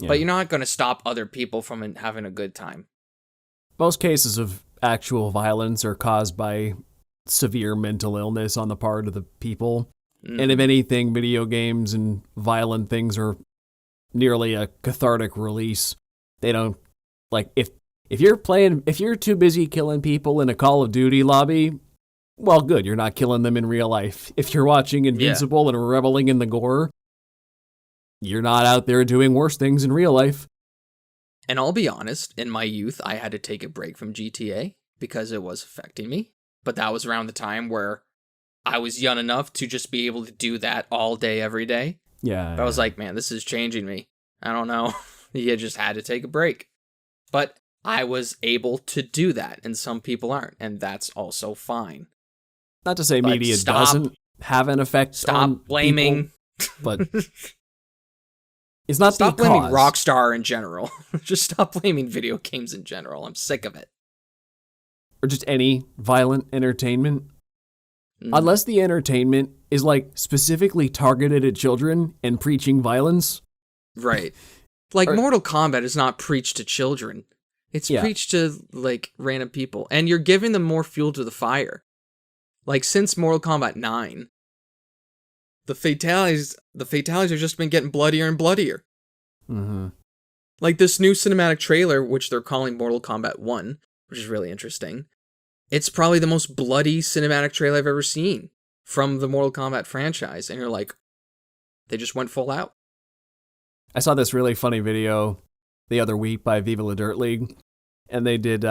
B: Yeah. But you're not going to stop other people from having a good time.
A: Most cases of actual violence are caused by severe mental illness on the part of the people. And if anything, video games and violent things are nearly a cathartic release. They don't, like, if you're too busy killing people in a Call of Duty lobby, well, good, you're not killing them in real life. If you're watching Invincible and reveling in the gore, you're not out there doing worse things in real life.
B: And I'll be honest, in my youth, I had to take a break from GTA because it was affecting me. But that was around the time where I was young enough to just be able to do that all day, every day.
A: Yeah.
B: But I was like, man, this is changing me. I don't know. You just had to take a break. But I was able to do that, and some people aren't, and that's also fine.
A: Not to say media doesn't have an effect on
B: blaming
A: people, but it's not
B: stop
A: the
B: blaming
A: cause.
B: Rockstar in general. Just stop blaming video games in general. I'm sick of it.
A: Or just any violent entertainment. Unless the entertainment is like specifically targeted at children and preaching violence.
B: Right. Like Mortal Kombat is not preached to children. It's preached to like random people. And you're giving them more fuel to the fire. Like since Mortal Kombat 9, the fatalities have just been getting bloodier and bloodier.
A: Mm-hmm.
B: Like this new cinematic trailer, which they're calling Mortal Kombat 1, which is really interesting. It's probably the most bloody cinematic trailer I've ever seen from the Mortal Kombat franchise. And you're like, they just went full out.
A: I saw this really funny video the other week by Viva La Dirt League. And they did,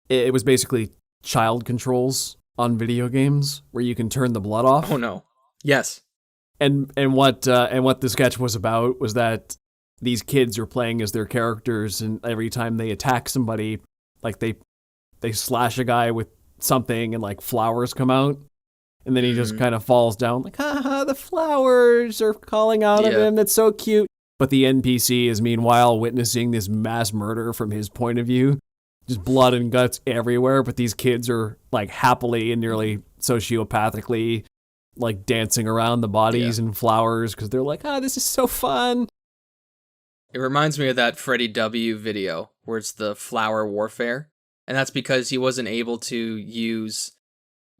A: it was basically child controls on video games where you can turn the blood off.
B: Oh no. Yes.
A: And what the sketch was about was that these kids are playing as their characters, and every time they attack somebody, like they slash a guy with something and like flowers come out, and then he just kind of falls down like, haha, the flowers are calling out of him. That's so cute. But the NPC is meanwhile witnessing this mass murder from his point of view. Just blood and guts everywhere, but these kids are like happily and nearly sociopathically like dancing around the bodies and flowers because they're like, this is so fun.
B: It reminds me of that Freddie W video where it's the flower warfare. And that's because he wasn't able to use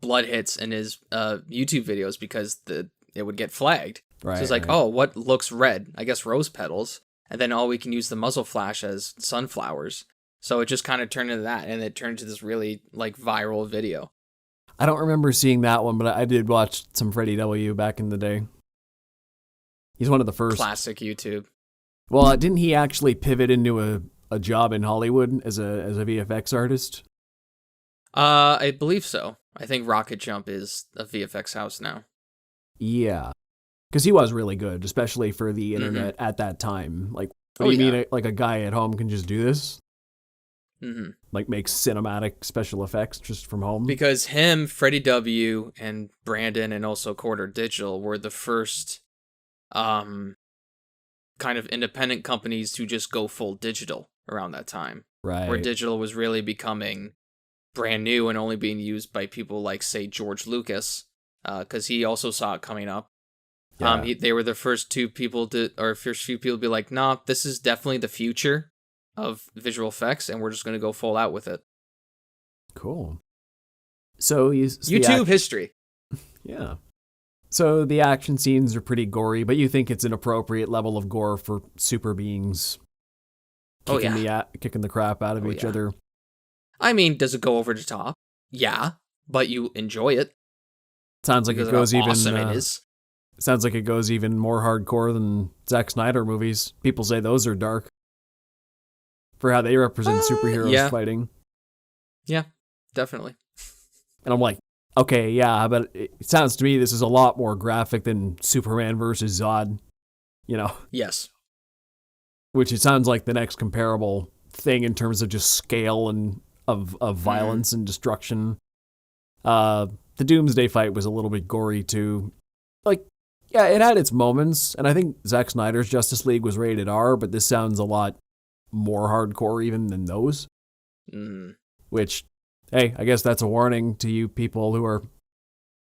B: blood hits in his YouTube videos because it would get flagged.
A: Right,
B: so it's like, what looks red? I guess rose petals. And then we can use the muzzle flash as sunflowers. So it just kind of turned into that, and it turned into this really like viral video.
A: I don't remember seeing that one, but I did watch some Freddie W. back in the day. He's one of the first.
B: Classic YouTube.
A: Well, didn't he actually pivot into a job in Hollywood as a VFX artist?
B: I believe so. I think Rocket Jump is a VFX house now.
A: Yeah. Because he was really good, especially for the internet at that time. Like, what do you mean like a guy at home can just do this?
B: Mm-hmm.
A: Like, make cinematic special effects just from home?
B: Because him, Freddie W., and Brandon, and also Quarter Digital were the first kind of independent companies to just go full digital around that time.
A: Right.
B: Where digital was really becoming brand new and only being used by people like, say, George Lucas, because he also saw it coming up. Yeah. They were the first few people to be like, nah, this is definitely the future of visual effects, and we're just going to go full out with it.
A: Cool. So
B: YouTube history.
A: Yeah. So the action scenes are pretty gory, but you think it's an appropriate level of gore for super beings kicking the crap out of each other.
B: I mean, does it go over the top? Yeah, but you enjoy it.
A: Sounds like it goes even.
B: Awesome it is.
A: Sounds like it goes even more hardcore than Zack Snyder movies. People say those are dark for how they represent superheroes fighting.
B: Yeah, definitely.
A: And I'm like, okay, yeah, but it sounds to me this is a lot more graphic than Superman versus Zod, you know?
B: Yes.
A: Which it sounds like the next comparable thing in terms of just scale and of violence and destruction. The Doomsday fight was a little bit gory too. Like, yeah, it had its moments, and I think Zack Snyder's Justice League was rated R, but this sounds a lot more hardcore even than those. Which, hey, I guess that's a warning to you people who are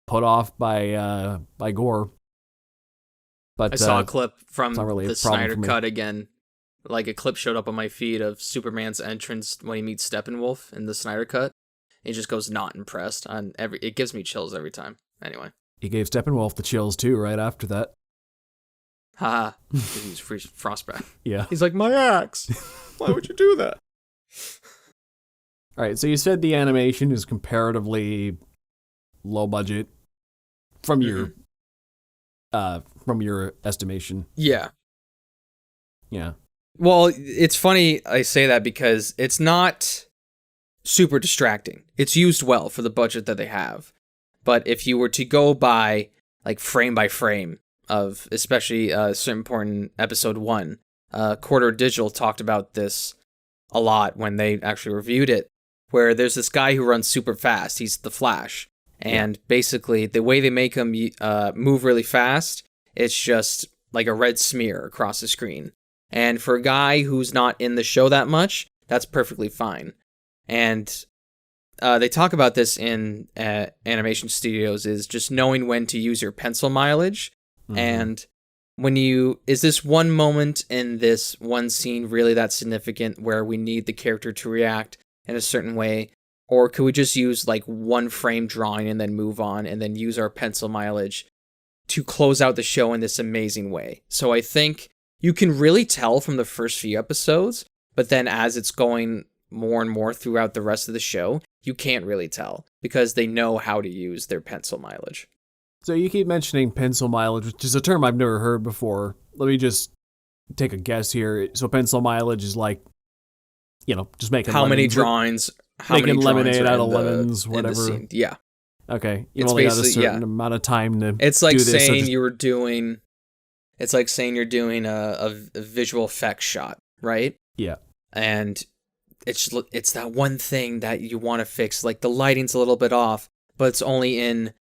A: put off by gore. But
B: I saw a clip from
A: really
B: the Snyder Cut again. Like, a clip showed up on my feed of Superman's entrance when he meets Steppenwolf in the Snyder Cut. He just goes not impressed. It gives me chills every time. Anyway.
A: He gave Steppenwolf the chills too right after that.
B: Haha. He's frostbite.
A: Yeah.
B: He's like, my axe. Why would you do that?
A: All right, so you said the animation is comparatively low budget from your estimation.
B: Yeah.
A: Yeah.
B: Well, it's funny I say that because it's not super distracting. It's used well for the budget that they have. But if you were to go by, like, frame by frame of, especially certain important episode 1, Quarter Digital talked about this a lot when they actually reviewed it, where there's this guy who runs super fast. He's the Flash. And basically, the way they make him move really fast, it's just like a red smear across the screen. And for a guy who's not in the show that much, that's perfectly fine. And they talk about this in animation studios, is just knowing when to use your pencil mileage. And is this one moment in this one scene really that significant where we need the character to react in a certain way? Or could we just use like one frame drawing and then move on and then use our pencil mileage to close out the show in this amazing way? So I think you can really tell from the first few episodes, but then as it's going more and more throughout the rest of the show, you can't really tell because they know how to use their pencil mileage.
A: So you keep mentioning pencil mileage, which is a term I've never heard before. Let me just take a guess here. So pencil mileage is like, just making
B: how many drawings,
A: making lemonade out of lemons, whatever.
B: Yeah.
A: Okay. You only got a certain amount of time to.
B: It's like saying you're doing a visual effects shot, right?
A: Yeah.
B: And it's that one thing that you want to fix. Like the lighting's a little bit off, but it's only in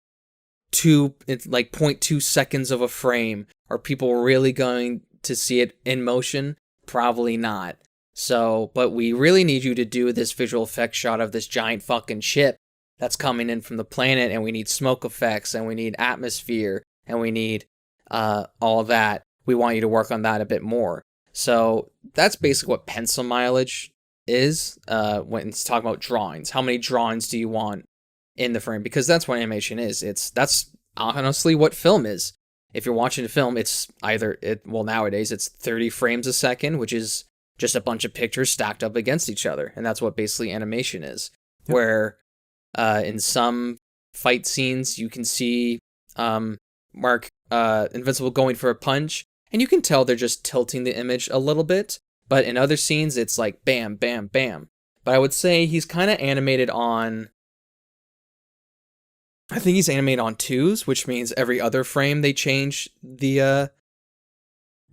B: 0.2 seconds of a frame. Are people really going to see it in motion? Probably not. So, but we really need you to do this visual effects shot of this giant fucking ship that's coming in from the planet, and we need smoke effects, and we need atmosphere, and we need all that. We want you to work on that a bit more. So that's basically what pencil mileage is when it's talking about drawings. How many drawings do you want in the frame? Because that's what animation is. That's honestly what film is. If you're watching a film, it's nowadays it's 30 frames a second, which is just a bunch of pictures stacked up against each other. And that's what basically animation is. Yep. Where in some fight scenes, you can see Invincible going for a punch, and you can tell they're just tilting the image a little bit. But in other scenes, it's like bam, bam, bam. But I would say he's kind of animated on... I think he's animated on 2s, which means every other frame they change the...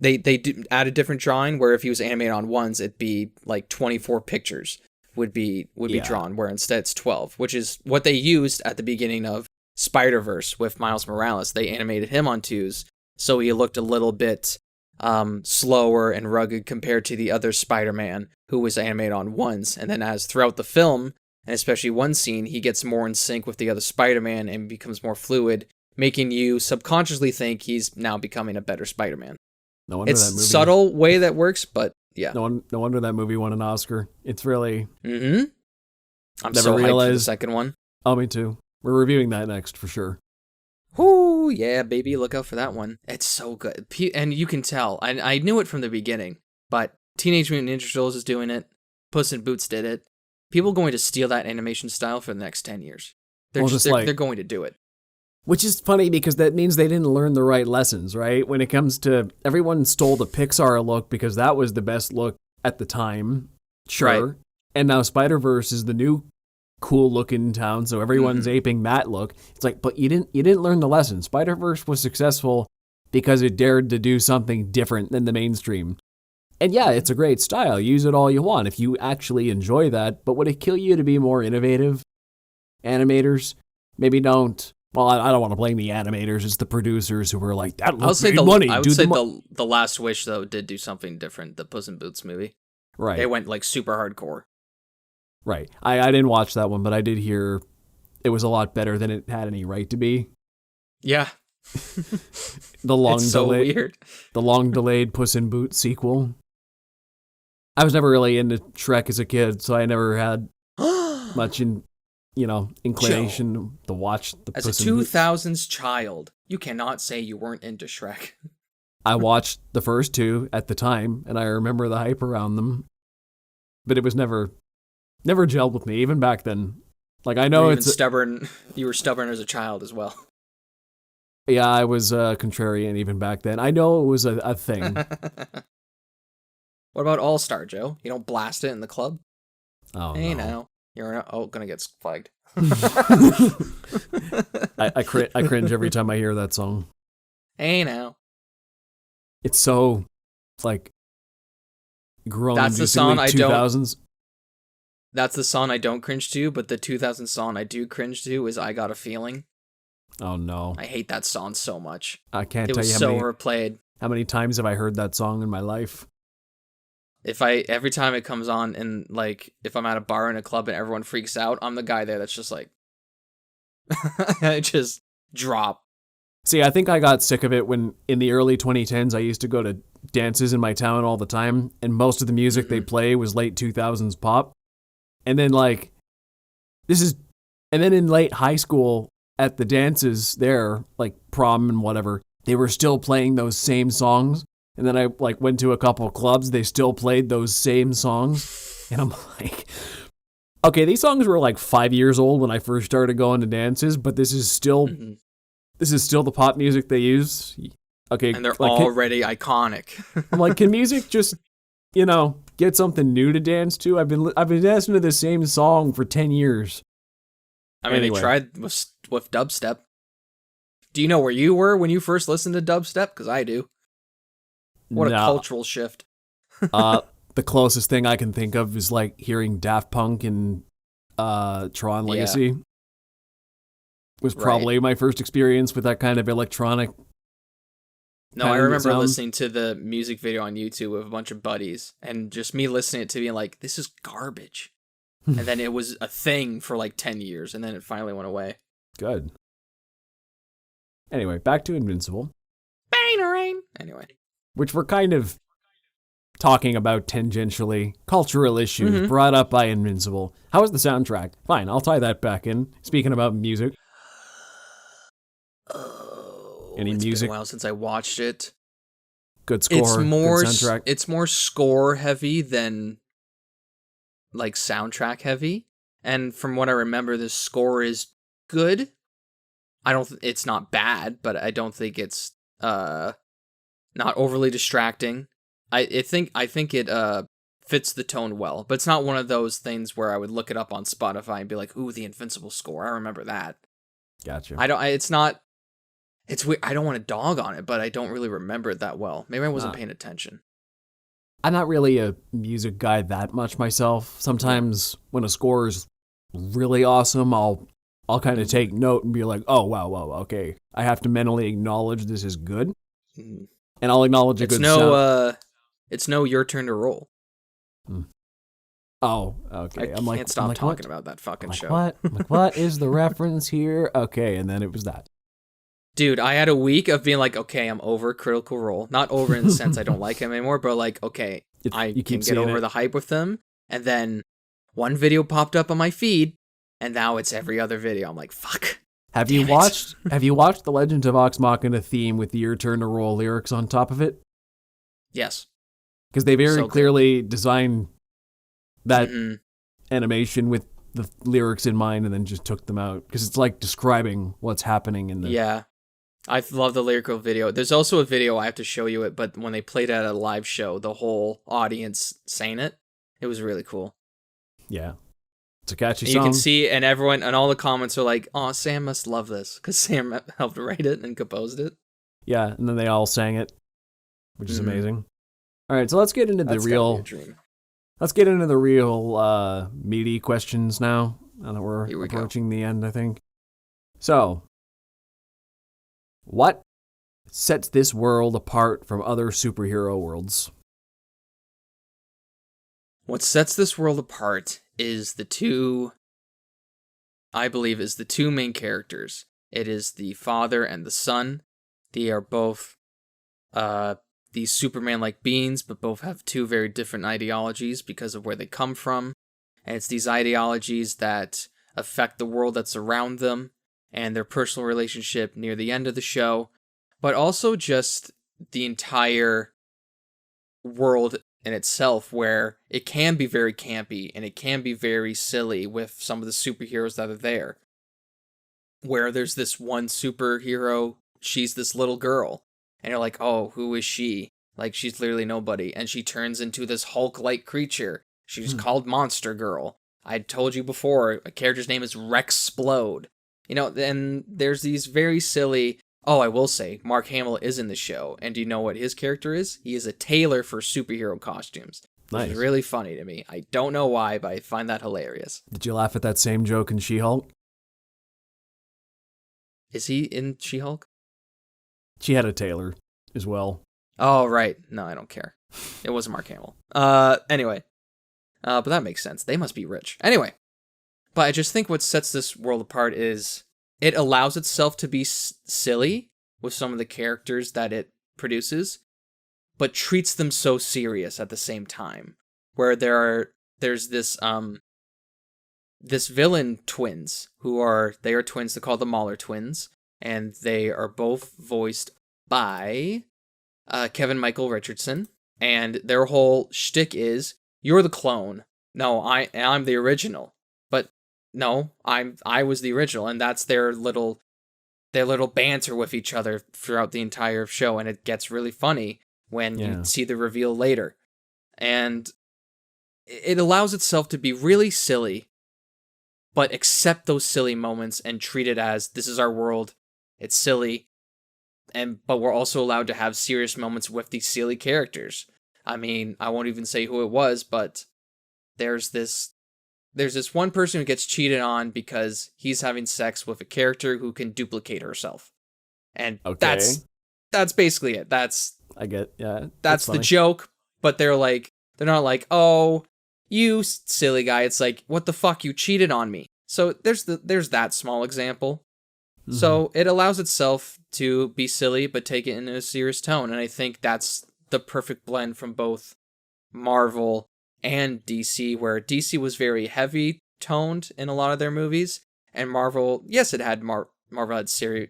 B: They add a different drawing, where if he was animated on 1s, it'd be like 24 pictures would be drawn, where instead it's 12, which is what they used at the beginning of Spider-Verse with Miles Morales. They animated him on 2s, so he looked a little bit slower and rugged compared to the other Spider-Man, who was animated on 1s. And then as throughout the film, and especially one scene, he gets more in sync with the other Spider-Man and becomes more fluid, making you subconsciously think he's now becoming a better Spider-Man.
A: No wonder
B: it's
A: that movie...
B: subtle way that works, but yeah.
A: No wonder that movie won an Oscar. It's really...
B: Mm-hmm. I'm
A: never
B: so
A: realized...
B: hyped for the second one.
A: Oh, me too. We're reviewing that next for sure.
B: Whoo, yeah, baby, look out for that one. It's so good. And you can tell. I knew it from the beginning, but Teenage Mutant Ninja Turtles is doing it. Puss in Boots did it. People are going to steal that animation style for the next 10 years. They're going to do it.
A: Which is funny because that means they didn't learn the right lessons, right? When it comes to... Everyone stole the Pixar look because that was the best look at the time. Sure. Right. And now Spider-Verse is the new cool look in town, so everyone's aping that look. It's like, but you didn't learn the lesson. Spider-Verse was successful because it dared to do something different than the mainstream. And yeah, it's a great style. Use it all you want if you actually enjoy that. But would it kill you to be more innovative? Animators? Maybe don't. Well, I don't want to blame the animators. It's the producers who were like, that looks good money.
B: I would say the Last Wish, though, did do something different. The Puss in Boots movie.
A: Right.
B: They went like super hardcore.
A: Right. I didn't watch that one, but I did hear it was a lot better than it had any right to be.
B: Yeah.
A: It's so
B: weird.
A: The long delayed Puss in Boots sequel. I was never really into Shrek as a kid, so I never had much inclination to watch the Puss in Boots.
B: As a 2000s child, you cannot say you weren't into Shrek.
A: I watched the first two at the time, and I remember the hype around them, but it was never gelled with me, even back then. Like, I know it's
B: stubborn. You were stubborn as a child as well.
A: Yeah, I was contrarian even back then. I know it was a thing.
B: What about All-Star, Joe? You don't blast it in the club?
A: Oh,
B: hey,
A: no.
B: now. You're gonna get flagged.
A: I cringe every time I hear that song.
B: Hey, now.
A: It's like grown
B: That's the song
A: 2000s.
B: That's the song I don't cringe to, but the 2000 song I do cringe to is I Got a Feeling.
A: Oh, no.
B: I hate that song so much.
A: I can't tell you
B: It was so overplayed.
A: How many times have I heard that song in my life?
B: Every time it comes on, and like if I'm at a bar in a club and everyone freaks out, I'm the guy there that's just like I just drop.
A: See, I think I got sick of it when in the early 2010s I used to go to dances in my town all the time, and most of the music they play was late 2000s pop. And then in late high school at the dances there, like prom and whatever, they were still playing those same songs. And then I went to a couple of clubs, they still played those same songs. And I'm like, okay, these songs were like 5 years old when I first started going to dances, but this is still the pop music they use. Okay.
B: And they're already iconic.
A: I'm like, can music just, get something new to dance to? I've been dancing to the same song for 10 years.
B: I mean, They tried with dubstep. Do you know where you were when you first listened to dubstep? Because I do. What a cultural shift.
A: The closest thing I can think of is like hearing Daft Punk and Tron Legacy. Was probably my first experience with that kind of electronic.
B: No, I remember listening to the music video on YouTube with a bunch of buddies, and just me listening to it being like, this is garbage. And then it was a thing for like 10 years, and then it finally went away.
A: Good. Anyway, back to Invincible.
B: Anyway.
A: Which we're kind of talking about tangentially. Cultural issues brought up by Invincible. How was the soundtrack? Fine, I'll tie that back in. Speaking about music. Any
B: it's
A: music?
B: Been a while since I watched it.
A: Good score, good soundtrack.
B: It's more score heavy than like soundtrack heavy. And from what I remember, the score is good, It's not bad, but I don't think it's not overly distracting. I think it fits the tone well, but it's not one of those things where I would look it up on Spotify and be like, "Ooh, the Invincible score. I remember that."
A: Gotcha.
B: It's not. It's weird. I don't want to dog on it, but I don't really remember it that well. Maybe I wasn't paying attention.
A: I'm not really a music guy that much myself. Sometimes when a score is really awesome, I'll kind of take note and be like, "Oh wow, okay." I have to mentally acknowledge this is good, and I'll acknowledge a good sound.
B: It's no Your Turn to Roll.
A: Oh, okay.
B: I can't stop talking about that fucking show.
A: What? I'm like, what is the reference here? Okay, and then it was that.
B: Dude, I had a week of being like, okay, I'm over Critical Role. Not over in the sense I don't like him anymore, but like, okay, I can get over the hype with them. And then one video popped up on my feed, and now it's every other video. I'm like, fuck.
A: Have you watched the Legend of Vox Machina theme with the Your Turn to Roll lyrics on top of it?
B: Yes.
A: Because they very clearly designed that animation with the lyrics in mind and then just took them out. Because it's like describing what's happening in the...
B: Yeah. I love the lyrical video. There's also a video, I have to show you it, but when they played it at a live show, the whole audience sang it. It was really cool.
A: Yeah. It's a catchy
B: song. You can see, and everyone, and all the comments are like, "Oh, Sam must love this," because Sam helped write it and composed it.
A: Yeah, and then they all sang it, which is amazing. All right, so let's get into the real... Let's get into the real meaty questions now that we're approaching the end, I think. So... what sets this world apart from other superhero worlds?
B: What sets this world apart is the two main characters. It is the father and the son. They are both these Superman-like beings, but both have two very different ideologies because of where they come from. And it's these ideologies that affect the world that's around them and their personal relationship near the end of the show, but also just the entire world in itself, where it can be very campy and it can be very silly with some of the superheroes that are there. Where there's this one superhero, she's this little girl, and you're like, oh, who is she? Like, she's literally nobody, and she turns into this Hulk-like creature. She's called Monster Girl. I told you before, a character's name is Rexplode. You know, and there's these very silly... Oh, I will say, Mark Hamill is in the show, and do you know what his character is? He is a tailor for superhero costumes. Nice. Which is really funny to me. I don't know why, but I find that hilarious.
A: Did you laugh at that same joke in She-Hulk?
B: Is he in She-Hulk?
A: She had a tailor as well.
B: Oh, right. No, I don't care. It wasn't Mark Hamill. Anyway. But that makes sense. They must be rich. Anyway. But I just think what sets this world apart is it allows itself to be silly with some of the characters that it produces, but treats them so serious at the same time. Where there's this villain twins they are twins. They're called the Mahler twins, and they are both voiced by Kevin Michael Richardson, and their whole shtick is, you're the clone. No, I'm the original. But no, I was the original, and that's their little banter with each other throughout the entire show, and it gets really funny when you see the reveal later. And it allows itself to be really silly, but accept those silly moments and treat it as, this is our world, it's silly, but we're also allowed to have serious moments with these silly characters. I mean, I won't even say who it was, but there's this one person who gets cheated on because he's having sex with a character who can duplicate herself. And that's basically it. That's the joke, but they're not like, oh, you silly guy. It's like, what the fuck, you cheated on me. So there's that small example. Mm-hmm. So it allows itself to be silly, but take it in a serious tone. And I think that's the perfect blend from both Marvel and DC, where DC was very heavy toned in a lot of their movies, and Marvel, yes, it had Marvel had serious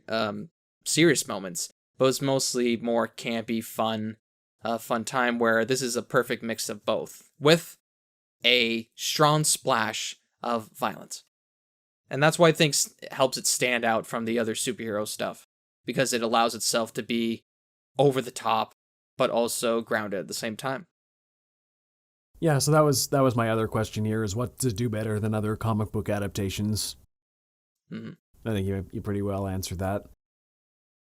B: moments, but it was mostly more campy, fun time, where this is a perfect mix of both, with a strong splash of violence. And that's why I think it helps it stand out from the other superhero stuff, because it allows itself to be over the top, but also grounded at the same time.
A: Yeah, so that was my other question here, is what to do better than other comic book adaptations.
B: Mm-hmm.
A: I think you pretty well answered that.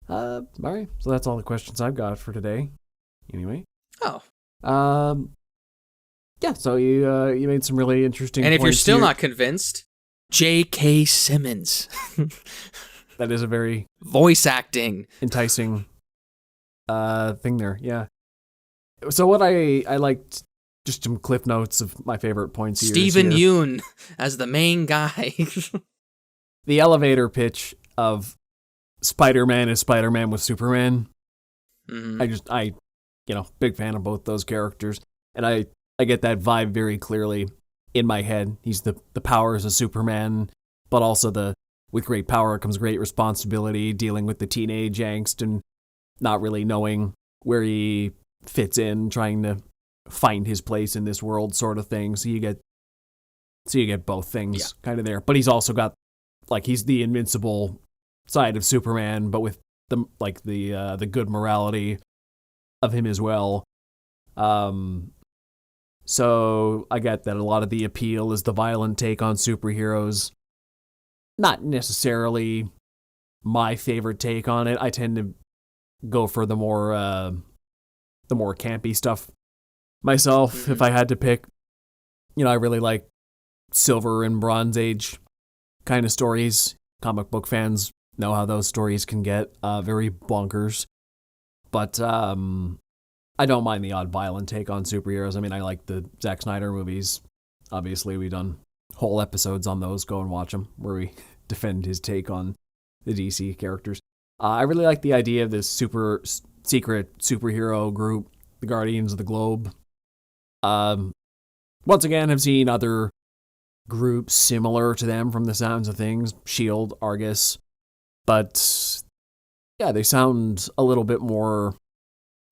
A: All right, so that's all the questions I've got for today. Anyway.
B: Oh.
A: Yeah, so you made some really interesting
B: And if you're
A: points
B: still
A: here.
B: not convinced, J.K. Simmons.
A: That is a very
B: voice acting
A: enticing thing there, yeah. So what I liked, just some clip notes of my favorite points here.
B: Stephen Yeun as the main guy.
A: The elevator pitch of Spider-Man is Spider-Man with Superman.
B: Mm-hmm.
A: I big fan of both those characters. And I get that vibe very clearly in my head. He's the powers of Superman, but also with great power comes great responsibility, dealing with the teenage angst and not really knowing where he fits in, trying to find his place in this world sort of thing. So you get both things kind of there. But he's also got, like, he's the invincible side of Superman, but with the good morality of him as well. So I get that a lot of the appeal is the violent take on superheroes. Not necessarily my favorite take on it. I tend to go for the more campy stuff myself.
B: Mm-hmm.
A: If I had to pick, I really like Silver and Bronze Age kind of stories. Comic book fans know how those stories can get very bonkers. But I don't mind the odd violent take on superheroes. I mean, I like the Zack Snyder movies. Obviously, we've done whole episodes on those. Go and watch them, where we defend his take on the DC characters. I really like the idea of this super secret superhero group, the Guardians of the Globe. Once again, I've seen other groups similar to them from the sounds of things. S.H.I.E.L.D., Argus. But yeah, they sound a little bit more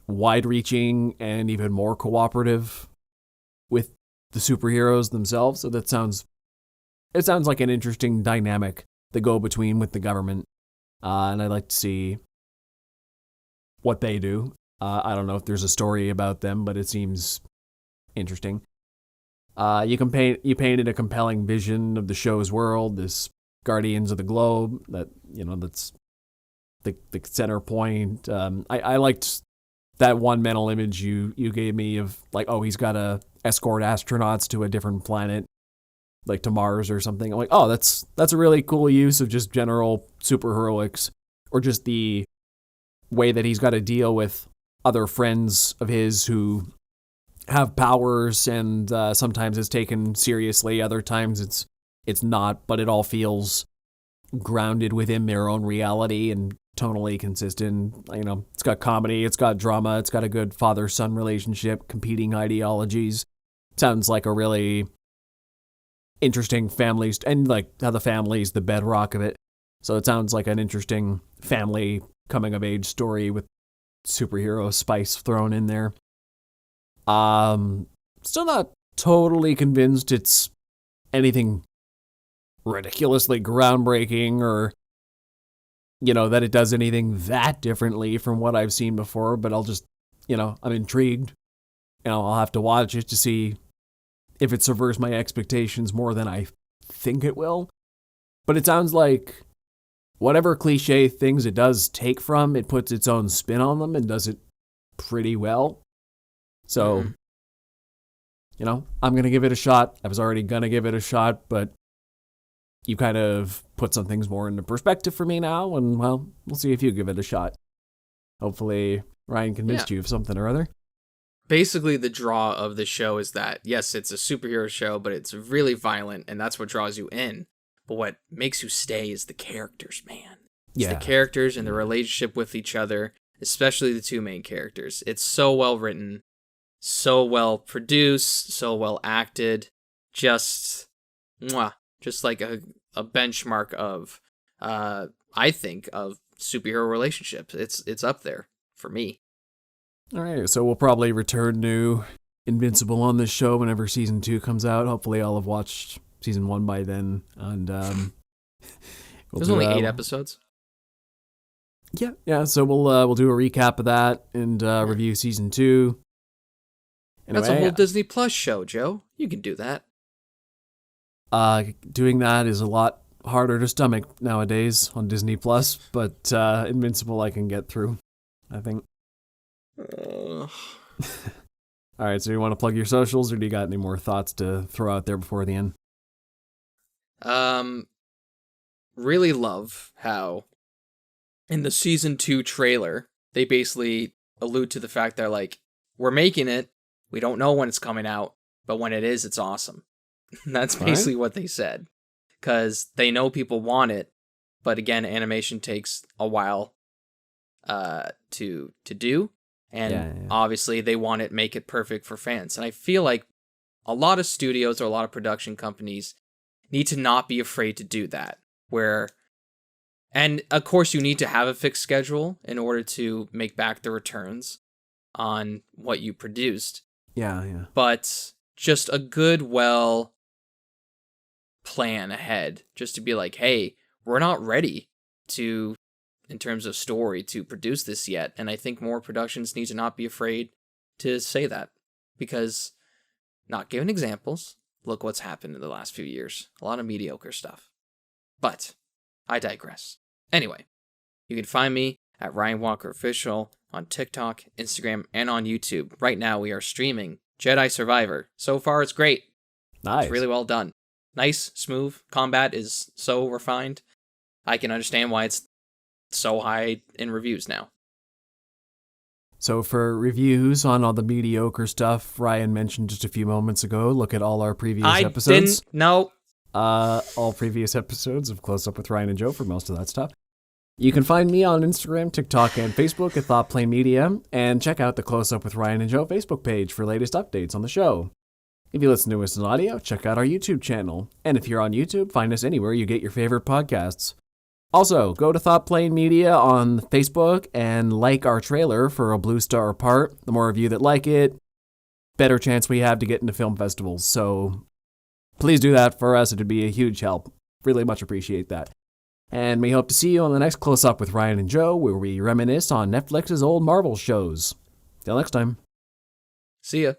A: wide-reaching and even more cooperative with the superheroes themselves. So it sounds like an interesting dynamic to go between with the government. And I'd like to see what they do. I don't know if there's a story about them, but it seems interesting. You painted a compelling vision of the show's world, this Guardians of the Globe, that's the center point. I liked that one mental image you gave me of, like, oh, he's got to escort astronauts to a different planet, like to Mars or something. I'm like, oh, that's a really cool use of just general superheroics, or just the way that he's got to deal with other friends of his who have powers, and sometimes it's taken seriously, other times it's not, but it all feels grounded within their own reality and tonally consistent. It's got comedy, it's got drama, it's got a good father-son relationship, competing ideologies. Sounds like a really interesting family, and like how the family is the bedrock of it. So it sounds like an interesting family coming-of-age story with superhero spice thrown in there. Still not totally convinced it's anything ridiculously groundbreaking, or that it does anything that differently from what I've seen before, but I'll just, I'm intrigued. I'll have to watch it to see if it subverts my expectations more than I think it will. But it sounds like whatever cliche things it does take from, it puts its own spin on them and does it pretty well. So, I'm going to give it a shot. I was already going to give it a shot, but you kind of put some things more into perspective for me now, and, well, we'll see if you give it a shot. Hopefully, Ryan convinced you of something or other.
B: Basically, the draw of the show is that, yes, it's a superhero show, but it's really violent, and that's what draws you in. But what makes you stay is the characters, man. It's the characters and the relationship with each other, especially the two main characters. It's so well written, so well produced, so well acted. Just like a benchmark of, I think, of superhero relationships. It's up there for me.
A: All right, so we'll probably return to Invincible on this show whenever season 2 comes out. Hopefully I'll have watched season 1 by then, and
B: There's only 8 episodes.
A: Yeah. So we'll do a recap of that and review season 2. Anyway,
B: That's a whole Disney Plus show, Joe. You can do that.
A: Doing that is a lot harder to stomach nowadays on Disney Plus, but Invincible I can get through, I think. All right, so you want to plug your socials, or do you got any more thoughts to throw out there before the end?
B: Really love how in the season 2 trailer, they basically allude to the fact they're like, we're making it. We don't know when it's coming out, but when it is, it's awesome. That's basically what they said. Because they know people want it, but again, animation takes a while to do. And obviously they want it, make it perfect for fans. And I feel like a lot of studios or a lot of production companies need to not be afraid to do that. And of course you need to have a fixed schedule in order to make back the returns on what you produced.
A: Yeah.
B: But just a good, plan ahead, just to be like, hey, we're not ready to, in terms of story, to produce this yet. And I think more productions need to not be afraid to say that, because, not giving examples, look what's happened in the last few years. A lot of mediocre stuff. But I digress. Anyway, you can find me at Ryan Walker Official on TikTok, Instagram, and on YouTube. Right now we are streaming Jedi Survivor. So far it's great.
A: Nice.
B: It's really well done. Nice, smooth. Combat is so refined. I can understand why it's so high in reviews now.
A: So for reviews on all the mediocre stuff Ryan mentioned just a few moments ago, look at all our previous episodes.
B: No.
A: All previous episodes of Close Up with Ryan and Joe for most of that stuff. You can find me on Instagram, TikTok, and Facebook at ThoughtPlay Media, and check out the Close Up with Ryan and Joe Facebook page for latest updates on the show. If you listen to us in audio, check out our YouTube channel. And if you're on YouTube, find us anywhere you get your favorite podcasts. Also, go to ThoughtPlay Media on Facebook and like our trailer for a Blue Star Apart. The more of you that like it, better chance we have to get into film festivals. So please do that for us. It would be a huge help. Really much appreciate that. And we hope to see you on the next Close Up with Ryan and Joe, where we reminisce on Netflix's old Marvel shows. Till next time.
B: See ya.